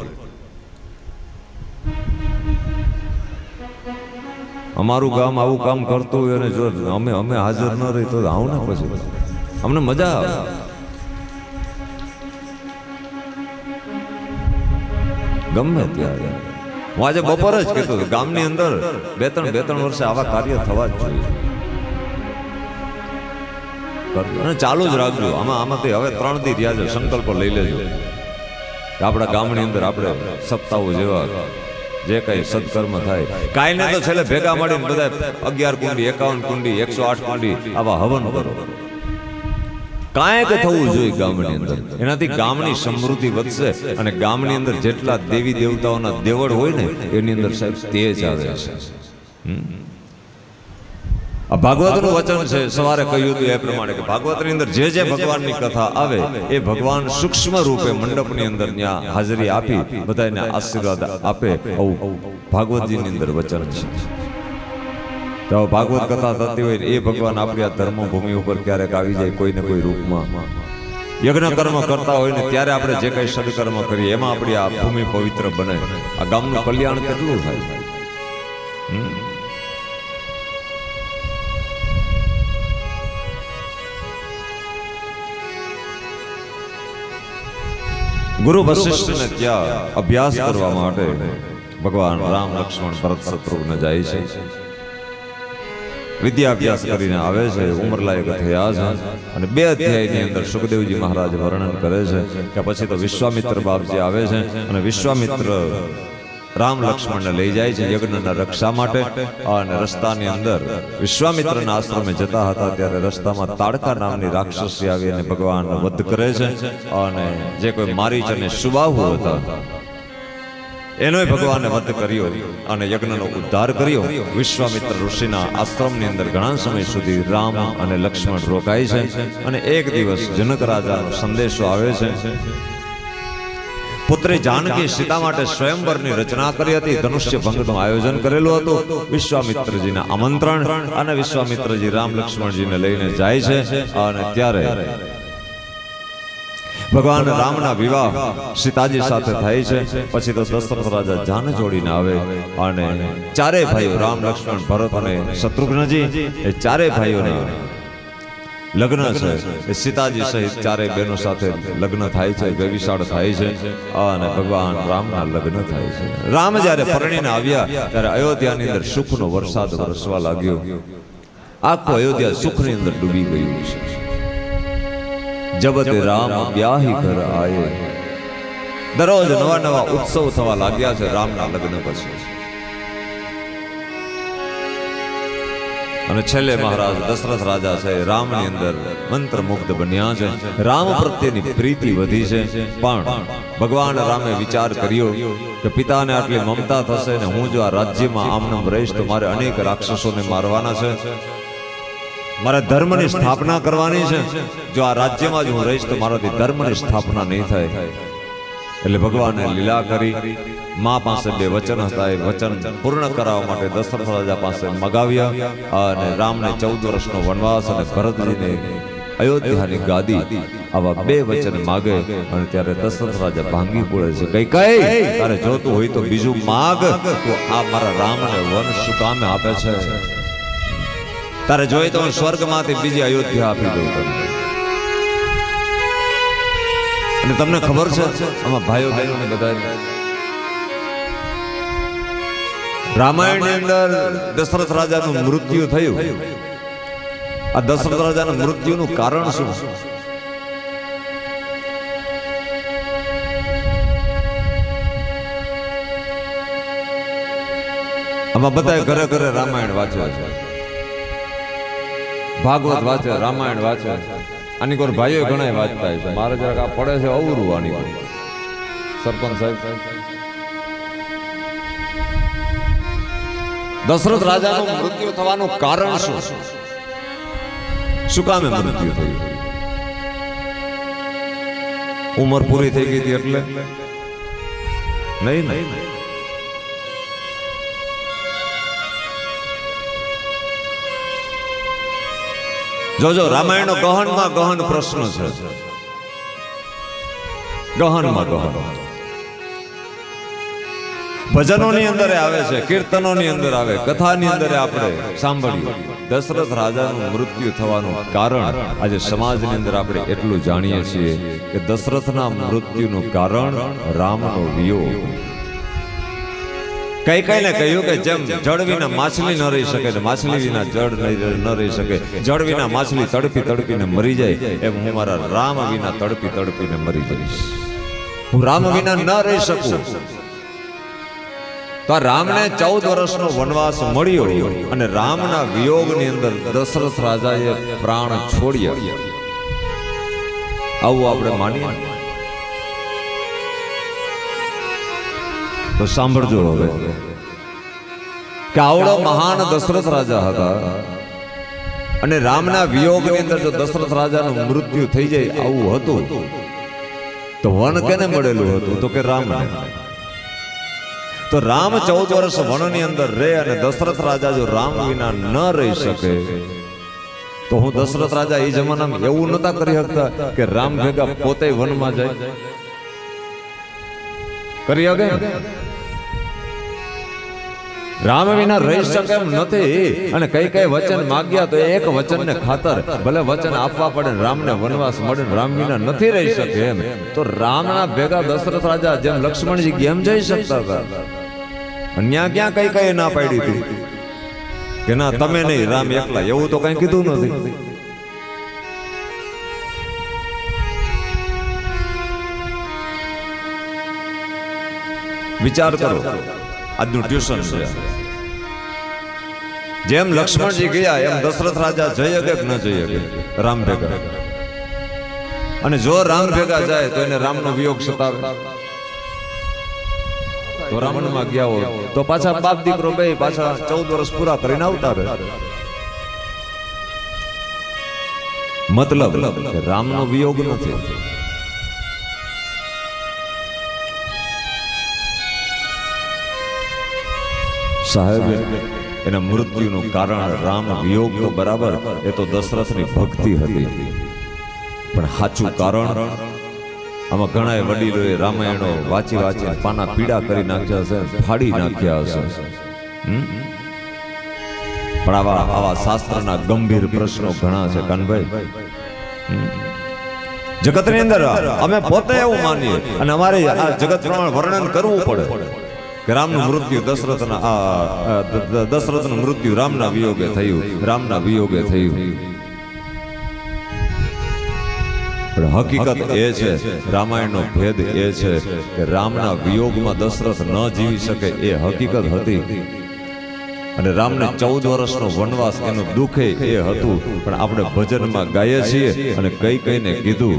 અમારું ગામ આવું કામ કરતું હોય અને જો અમે હાજર ન રહી તો આવું ને પછી અમને મજા આવે. ગમે ત્યારે હું આજે બપોર જ કહેતો હતો, ગામની અંદર 2-3 વર્ષે આવા કાર્ય થવા જ જોઈએ. અને ચાલુ જ રાખજો. આમાંથી હવે 3 દી રહ્યા છે, સંકલ્પો લઈ લેજો કે આપણા ગામની અંદર આપણે સપ્તાહો જેવા જે કઈ સત્કર્મ થાય, કાંઈ નહીં તો છેલ્લે ભેગા મળીને બધા 11 કુંડી, 51 કુંડી, 108 કુંડી આવા હવન કરો. કાંઈક થવું જોઈએ ગામની અંદર. એનાથી ગામની સમૃદ્ધિ વધશે અને ગામની અંદર જેટલા દેવી દેવતાઓના દેવળ હોય ને એની અંદર સાહેબ તેજ આવે છે. આ ભાગવતનું વચન છે, સવારે કહ્યું હતું એ પ્રમાણે કે ભાગવતની અંદર જે જે ભગવાનની કથા આવે એ ભગવાન સૂક્ષ્મ રૂપે મંડપની અંદર ત્યાં હાજરી આપી બધાને આશીર્વાદ આપે. આવું ભાગવતજીની અંદર વચન છે. તો ભાગવત કથા થતી હોય એ ભગવાન આપણી આ ધર્મભૂમિ ઉપર ક્યારેક આવી જાય કોઈને કોઈ રૂપમાં. યજ્ઞ કર્મ કરતા હોય ને ત્યારે આપણે જે કઈ સદકર્મ કરીએ એમાં આપણી આ ભૂમિ પવિત્ર બને. આ ગામનું કલ્યાણ કેટલું થાય. ગુરુ વશિષ્ઠને ત્યાં અભ્યાસ કરવા માટે ભગવાન રામ, લક્ષ્મણ, ભરત, શત્રુઘ્ન જાય છે. વિદ્યાભ્યાસ કરીને આવે છે, ઉંમરલાયક થયા છે. અને 2 અધ્યાયની અંદર સુખદેવજી મહારાજ વર્ણન કરે છે કે પછી તો વિશ્વામિત્ર બાપજી આવે છે અને વિશ્વામિત્ર રામ લક્ષ્મણને લઈ જાય છે યજ્ઞના રક્ષા માટે. અને રસ્તાની અંદર વિશ્વામિત્રના આશ્રમે જતા હતા ત્યારે રસ્તામાં તાડકા નામની રાક્ષસી આવી અને ભગવાન વધ કરે છે. અને જે કોઈ મારીચ અને સુબાહુ હતા એનોય ભગવાને વધ કર્યો અને યજ્ઞનો ઉદ્ધાર કર્યો. વિશ્વામિત્ર ઋષિના આશ્રમની અંદર ઘણા સમય સુધી રામ અને લક્ષ્મણ રોકાય છે. અને એક દિવસ જનક રાજાનો સંદેશો આવે છે. પુત્રી જાનકી સીતા માટે સ્વયંવરની રચના કરી હતી. ધનુષ્ય ભંગનું આયોજન કરેલું હતું. વિશ્વામિત્રજીના આમંત્રણ અને વિશ્વામિત્રજી રામ લક્ષ્મણજીને લઈને જાય છે. અને ત્યારે ભગવાન રામના વિવાહ સીતાજી સાથે થાય છે. પછી તો દશરથ રાજા જાન જોડીને આવે અને ચારે ભાઈઓ રામ, લક્ષ્મણ, ભરત અને શત્રુઘ્નજી એ ચારે ભાઈઓને લગ્ન છે એ સીતાજી સહિત ચારે બહેનો સાથે લગ્ન થાય છે, વ્યભિચાર થાય છે અને ભગવાન રામના લગ્ન થાય છે. રામ જ્યારે પરણીને આવ્યા ત્યારે અયોધ્યાની અંદર સુખનો વરસાદ વરસવા લાગ્યો. આખું અયોધ્યા સુખની અંદર ડૂબી ગયું છે. જબ તે રામ બ્યાહી ઘર આયે. દરરોજ નવા નવા ઉત્સવ થવા લાગ્યા છે રામના લગ્ન પછી. અને છેલ્લે મહારાજ દશરથ રાજા છે રામની અંદર મંત્રમુગ્ધ બન્યા છે. રામ પ્રત્યેની પ્રીતિ વધી છે. પણ ભગવાન રામે વિચાર કર્યો કે પિતાને આટલી મમતા થશે ને હું જો આ રાજ્યમાં આમનામ રહીશ તો મારે અનેક રાક્ષસોને મારવાના છે, મારે ધર્મની સ્થાપના કરવાની છે. જો આ રાજ્યમાં જ હું રહીશ તો મારાથી ધર્મની સ્થાપના નહીં થાય. એટલે ભગવાને લીલા કરી. મા પાસે બે વચન હતા, એ વચન પૂર્ણ કરાવવા માટે દશરથ રાજા પાસે મગાવ્યા અને રામને 14 વર્ષનો વનવાસ અને ભરતજીને અયોધ્યાની ગાદી, આવા બે વચન માગે. અને ત્યારે દશરથ રાજા ભાંગી પડે છે. કઈ તારે જોતું હોય તો બીજું માગ, તો આ મારા રામને વન શું કામે આપે છે? તારે જોઈએ તો હું સ્વર્ગમાંથી બીજી અયોધ્યા આપી દઉં તમને. અને તમને ખબર છે આમાં ભાઈઓ બહેનોને બધા રામાયણની અંદર દશરથ રાજાનું મૃત્યુ થયું. આ દશરથ રાજાના મૃત્યુનું કારણ શું? આમાં બધા ઘરે ઘરે રામાયણ વાંચે છે, ભાગવત વાંચે, રામાયણ વાંચે. આની કોર ભાઈઓ ઘણા વાંચતા છે. મારે જરાક આ પડે છે અવરું આની કોર. સરપંચ સાહેબ, દશરથ રાજાનું મૃત્યુ થવાનું કારણ શું? શું કામે મૃત્યુ થયું? ઉંમર પૂરી થઈ ગઈ હતી એટલે નહીં. જોજો, રામાયણનો ગહનમાં ગહન પ્રશ્ન છે. ગહનમાં ગહન ભજનોની અંદર આવે છે, કીર્તનોની અંદર આવે, કથાની અંદર આપણે સાંભળ્યું. દશરથ રાજાનું મૃત્યુ થવાનું કારણ આજે સમાજની અંદર આપણે એટલું જાણીએ છીએ કે દશરથના મૃત્યુનું કારણ રામનો વિયોગ. કઈ કઈને કહ્યું કે જેમ જળ વિના માછલી ન રહી શકે ને માછલી વિના જળ ન રહી શકે, જળ વિના માછલી તડપી તડપીને મરી જાય, એમ હું મારા રામ વિના તડપી તડપીને મરી જઈશ. હું રામ વિના ન રહી શકું. તો રામને 14 વર્ષનો વનવાસ મળ્યો અને રામના વિયોગની અંદર દશરથ રાજાએ પ્રાણ છોડ્યા. આવું આપણે માનીએ તો સાંભળજો હવે કે આવડો મહાન દશરથ રાજા હતા અને રામના વિયોગની અંદર જો દશરથ રાજાનું મૃત્યુ થઈ જાય આવું હતું તો વન કેને મળેલું હતું? તો કે રામને. તો રામ 14 વર્ષ વનની અંદર રહે અને દશરથ રાજા જો રામ વિના ન રહી શકે તો હું દશરથ રાજા એ જમાનામાં એવું નતા કરી શકતા કે રામ ભેગા પોતે વનમાં જાય? કરી શકે? રામ વિના રહી શકે એમ નથી. અને કઈ વચન માગ્યા તો એક વચનને ખાતર ભલે વચન આપવા પડે, રામને વનવાસ મળે, રામ વિના નથી રહી શકે એમ. તો રામના ભેગા દશરથ રાજા જેમ લક્ષ્મણજી કેમ જઈ શકતા હતા? અન્ય ક્યાં કઈ ના પાડી હતી કે ના તમે નહીં, રામ એકલા? એવું તો કઈ કીધું નથી. વિચાર કરો, આજનું ટ્યુશન છે. જેમ લક્ષ્મણજી ગયા એમ દશરથ રાજા જઈ શકે કે ન જઈ શકે રામ ભેગા? અને જો રામ ભેગા જાય તો એને રામનો વિયોગ સતાવે. તો રાવણમાં ગયા હોય તો પાછા બાપ દીકરો બે પાછા 14 વર્ષ પૂરા કરીને આવતા રહે. મતલબ કે રામનો વિયોગ નથી. સાહેબ, એના મૃત્યુનું કારણ રામ વિયોગ તો બરાબર, એ તો દશરથની ભક્તિ હતી. પણ સાચું કારણ આમાં ઘણા વડીલોએ રામાયણો વાંચી પાના પીડા કરી નાખ્યા છે, ફાડી નાખ્યા હશે. પણ આવા શાસ્ત્રના ગંભીર પ્રશ્નો ઘણા છે કાનભાઈ. જગતની અંદર અમે પોતે એવું માનીએ અને અમારે આ જગત પ્રમાણે વર્ણન કરવું પડે કે રામનું મૃત્યુ દશરથનું મૃત્યુ રામના વિયોગે થયું, રામના વિયોગે થયું. પણ હકીકત એ છે, રામાયણનો ભેદ એ છે કે રામના વિયોગમાં દશરથ ન જીવી શકે એ હકીકત હતી, અને રામને 14 વર્ષનો વનવાસ એનું દુઃખે એ હતું. પણ આપણે ભજનમાં ગાઈએ છીએ અને કઈને કીધું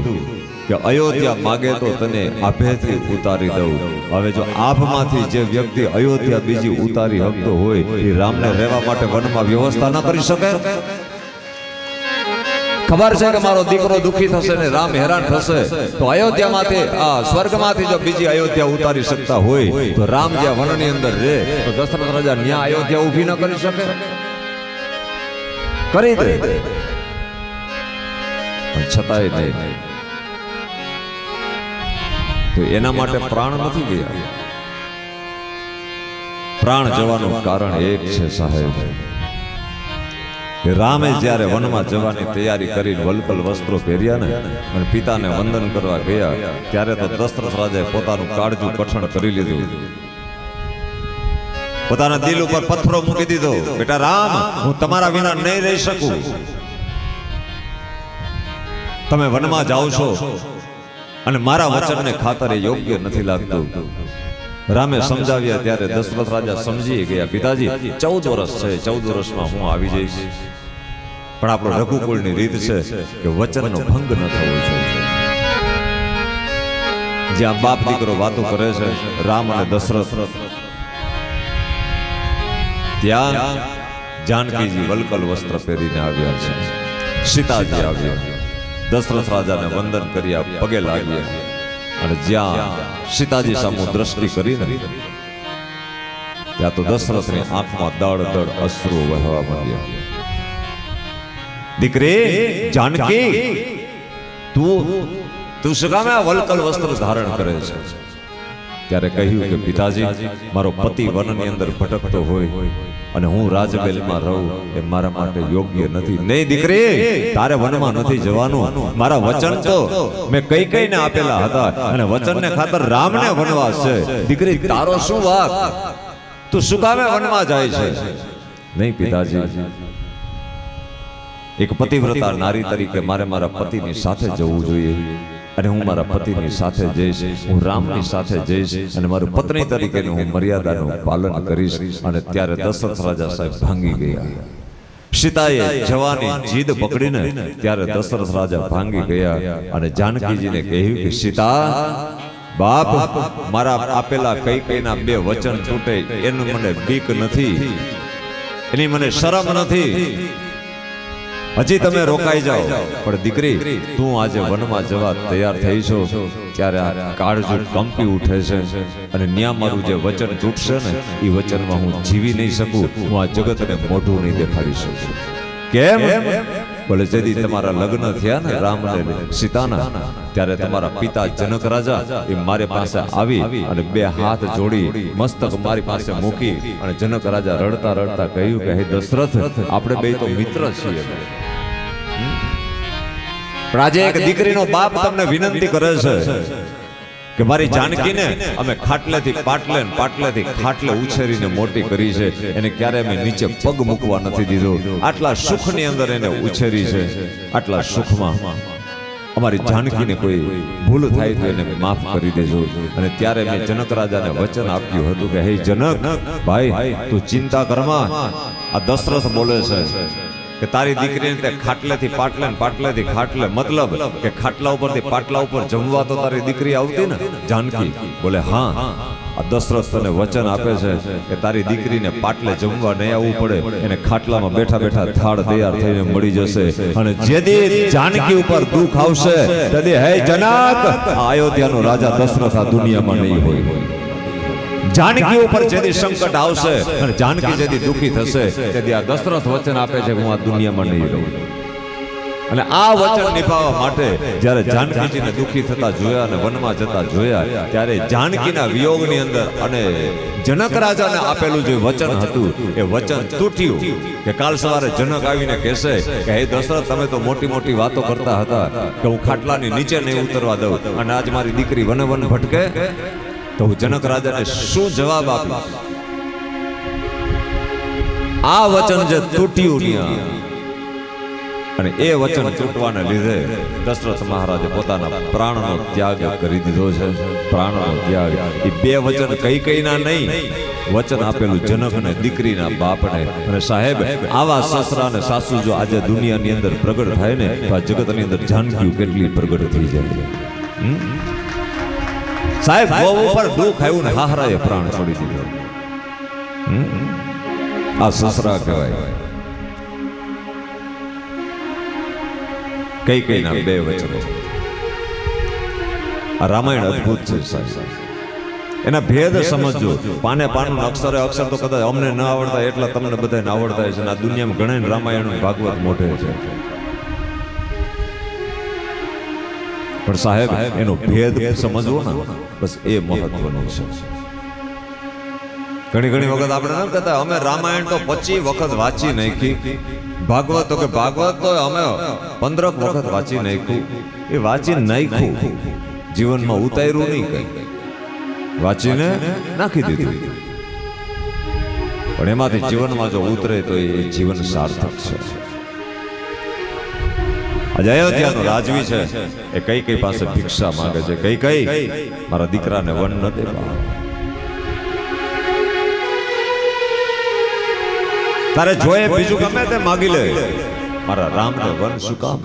કે અયોધ્યા માગે તો તને આભેથી ઉતારી દઉં. હવે જો આભમાંથી જે વ્યક્તિ અયોધ્યા બીજી ઉતારી શકતો હોય એ રામને રહેવા માટે વનમાં વ્યવસ્થા ન કરી શકે? ખબર છે કે મારો દીકરો દુખી થશે ને રામ હેરાન થશે, તો અયોધ્યામાંથી સ્વર્ગમાંથી જો બીજી અયોધ્યા ઉતારી શકતા હોય તો રામ જ્યાં વનની અંદર રહે તો દશરથ રાજા ન્યા અયોધ્યા ઊભી ન કરી શકે? કરી દે, પણ છતાંય નહીં. તો એના માટે પ્રાણ નથી ગયા. પ્રાણ જવાનું કારણ એક છે સાહેબ, કે રામે જ્યારે વનમાં જવાની તૈયારી કરી વલ્કલ વસ્ત્રો પહેર્યા ને અને પિતાને વંદન કરવા ગયા, ત્યારે તો દશરથ રાજાએ પોતાનું કાળજું કઠણ કરી લીધું, પોતાના દિલ ઉપર પથ્થરો મૂકી દીધો. બેટા રામ, હું તમારા વિના નહીં રહી શકું. તમે વનમાં જાઓ છો અને મારા વચનને ખાતરે યોગ્ય નથી લાગતું. રામે સમજાવ્યા ત્યારે દશરથ રાજા સમજી ગયા, પિતાજી 14 વર્ષ છે, 14 વર્ષમાં હું આવી જઈશ. પણ આપણો રઘુકુળની રીત છે કે વચનનો ભંગ ન થવો જોઈએ. જ્યાં બાપ દીકરો વાતો કરે છે, રામ અને દશરથ, ત્યાં જાનકીજી વલ્કલ વસ્ત્ર પહેરીને આવ્યા છે, સીતાજી આવ્યા, દશરથ રાજાને વંદન કર્યા, પગે લાગ્યા, અને જ્યાં સીતાજી સામુ દ્રષ્ટિ કરીને ત્યાં તો દશરથની આંખમાં દળ દળ અશ્રુ વહેવા માંડ્યા. દીકરી જાનકી, તું શું કામ આ વલ્કલ વસ્ત્ર ધારણ કરે છે? ત્યારે કહ્યું કે પિતાજી, મારો પતિ વનની અંદર ભટકતો હોય અને હું રાજમહેલમાં રહું એ મારા માટે યોગ્ય નથી. નહીં દીકરી, તારે વનમાં નથી જવાનું. મારા વચન તો મેં કઈને આપેલા હતા અને વચનને ખાતર રામને વનવાસ છે. દીકરી, તારો શું વાક? તું શું કામે વનમાં જાય છે? નહીં પિતાજી, એક પતિવ્રતા નારી તરીકે મારે મારા પતિની સાથે જવું જોઈએ, અને હું મારા પતિની સાથે જઈશ, હું રામની સાથે જઈશ, અને મારું પત્ની તરીકેનું હું મર્યાદાનું પાલન કરીશ. અને ત્યારે દશરથ રાજા સાહેબ ભાંગી ગયા. સીતાએ જવાની જીદ પકડીને ત્યારે દશરથ રાજા ભાંગી ગયા અને જાનકીજીને કહ્યું કે સીતા, બાપ, મારા આપેલા કઈના 2 વચન તૂટે એનું મને બીક નથી, એની મને શરમ નથી. હજી તમે રોકાઈ જાઓ, પણ દીકરી, તું આજે વનમાં જવા તૈયાર થઈ છો ત્યારે આ કાળજું કંપી ઉઠે છે, અને ન્યા મારું જે વચન તૂટશે ને એ વચનમાં હું જીવી નહીં શકું, હું આ જગતને મોઢું નહીં દેખાડી શકું. કેમ? બોલે, જેથી તમારા લગ્ન થયા ને રામ અને સીતાના, ત્યારે તમારા પિતા જનક રાજા એ મારી પાસે આવી અને 2 હાથ જોડી મસ્તક મારી પાસે મૂકી અને જનક રાજા રડતા રડતા કહ્યું કે હે દશરથ, આપણે 2 તો મિત્ર છીએ. પણ આજે એક દીકરીનો બાપ તમને વિનંતી કરે છે કે મારી જાનકીને અમે ખાટલેથી પાટલે ને પાટલેથી ખાટલે ઉછેરીને મોટી કરી છે, એને ક્યારે અમે નીચે પગ મૂકવા નથી દીધો. આટલા સુખની અંદર એને ઉછેરી છે, આટલા સુખમાં અમારી જાનકીને કોઈ ભૂલ થાય તો એને માફ કરી દેજો. અને ત્યારે મેં જનક રાજાને વચન આપ્યું હતું કે હે જનક ભાઈ, તું ચિંતા કરમાં. આ દશરથ બોલે છે કે તારી દીકરીને તે ખાટલેથી પાટલે ને પાટલેથી ખાટલે, મતલબ કે ખાટલા ઉપરથી પાટલા ઉપર જમવા તો તારી દીકરી આવતી ને? જાનકી બોલે, હા. આ દશરથ તને વચન આપે છે કે તારી દીકરીને પાટલે જમવા નહીં આવવું પડે, એને ખાટલામાં બેઠા બેઠા થાળ તૈયાર થઈને મળી જશે. અને જેદી જાનકી ઉપર દુઃખ આવશે તેથી હે જનક, અયોધ્યાનો રાજા દશરથ આ દુનિયામાં નહીં હોય. જાનકી ઉપર જેદી સંકટ આવશે અને જાનકી જેદી દુઃખી થશે તેથી આ દશરથ વચન આપે છે કે હું આ દુનિયામાં નહીં રહું. અને આ વચન નિભાવવા માટે જ્યારે જાનકીજીને દુઃખી થતા જોયા અને વનમાં જતા જોયા, ત્યારે જાનકીના વિયોગની અંદર અને જનક રાજાને આપેલું જે વચન હતું એ વચન તૂટ્યું. કે કાલ સવારે જનક આવીને કહેશે કે હે દશરથ, તમે તો મોટી મોટી વાતો કરતા હતા કે હું ખાટલાની નીચે નહીં ઉતરવા દઉં, અને આજ મારી દીકરી વને વન ભટકે, તો હું જનક રાજાને શું જવાબ આપીશ? આ વચન જે તૂટ્યું અને એ વચન તૂટવાને લીધે દશરથ મહારાજે પોતાના પ્રાણનો ત્યાગ કરી દીધો છે. પ્રાણનો ત્યાગ એ બે વચન કૈકેયીના નહીં, વચન આપેલું જનકને, દીકરીના બાપને. અને સાહેબ, આવા સસરા અને સાસુ જો આજે દુનિયાની અંદર પ્રગટ થાય ને તો આ જગતની અંદર જાનકી કેટલી પ્રગટ થઈ જાય. સાહેબ, વહુ ઉપર દુઃખ આવ્યું ને હાહરાએ પ્રાણ છોડી દીધો. આ સસરા કહેવાય. કૈકેયીના બે વચનો. આ રામાયણ અદ્ભુત છે સાહેબ. એના ભેદ સમજો. પાને પાનું અક્ષરે અક્ષર તો કદાચ અમને ન આવડતા એટલા તમને બધાને આવડતા છે. આ દુનિયામાં ઘણા રામાયણ ભાગવત મોઢે છે, પણ સાહેબ એનો ભેદ સમજવો ને બસ એ મહત્વનું છે. ઘણી વખત આપણે ન કહેતા અમે રામાયણ તો 25 વખત વાંચી નાખી, ભાગવત તો કે ભાગવત તો અમે 15 વખત વાંચી નાખ્યું. એ વાંચી નાખ્યું, જીવનમાં ઉતાર્યું નહીં, કઈ વાંચીને નાખી દીધું. પણ એમાંથી જીવનમાં જો ઉતરે તો એ જીવન સાર્થક છે. આજે અયોધ્યાનો રાજવી છે, એ કઈ પાસે ભિક્ષા માંગે છે. કઈ મારા દીકરાને વન ન દેવા, તારે જોઈએ બીજું ગમે તે માગી લે, મારા રામને વન શું કામ?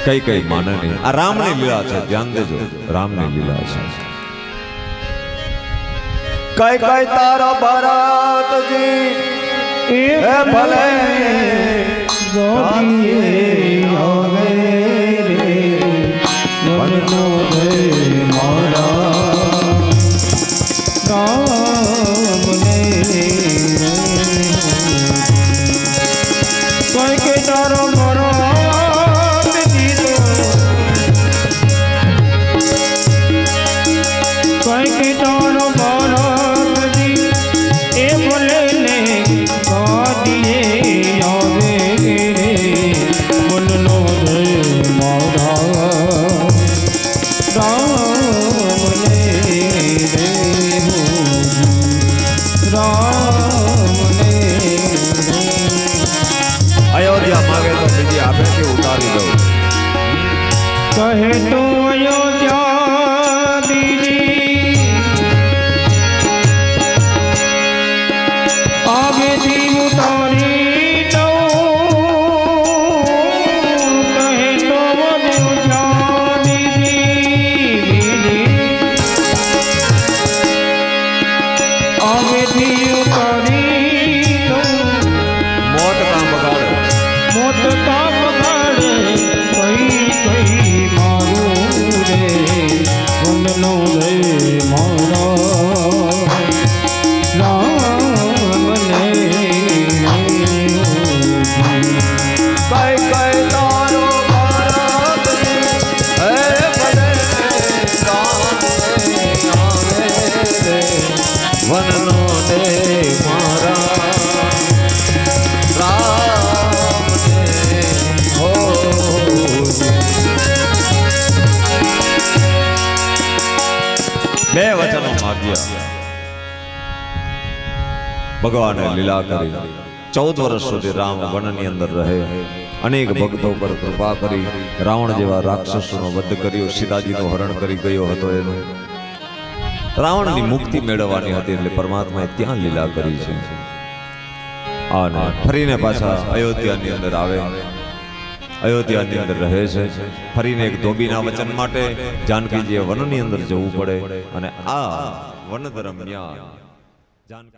કઈ માને નહીં. આ રામની લીલા છે, ધ્યાન દેજો, રામની લીલા છે. કઈ તારો ભરતજી એ ભલે ગોદીએ આવે રે વનનો ભય મારા રામને કોઈ કે તારો ભરત દીધો, કોઈ કે તારો ભરત દી એ ભલે ને ગોદીએ આવે રે વનનો ભય મારા રામને રે રામને રે. અયોધ્યા માગે તો બીજી આપેથી ઉતારી દઉં. કહે તો અયોધ્યા દીદી આગેથી ઉતારી દઉં. કહે તો અયોધ્યા દીદી આગેથી ઉતારી દઉં. મોત કામ બગાડે, મોત કામ બગાડે કઈ મારું રે વનનો ભય મારા રામને કઈ તારો ભરત હે ભલે વનનો દે મારા રામને હો. બે વચનો માગ્યા, ભગવાને લીલા કરી. 14 વર્ષ સુધી રામ વનની અંદર રહે, અનેક ભક્તો પર કૃપા કરી, રાવણ જેવા રાક્ષસોનો વધ કર્યો, સીતાજીનું હરણ કરી ગયો હતો. એનું રાવણની મુક્તિ મેળવવાની હતી એટલે પરમાત્માએ ત્યાં લીલા કરી છે. અને ફરીને પાછા અયોધ્યાની અંદર આવે, અયોધ્યાની અંદર રહે છે. ફરીને એક ધોબીના વચન માટે જાનકીજીએ વનની અંદર જવું પડે. અને આ વન દરમિયાન જાનકી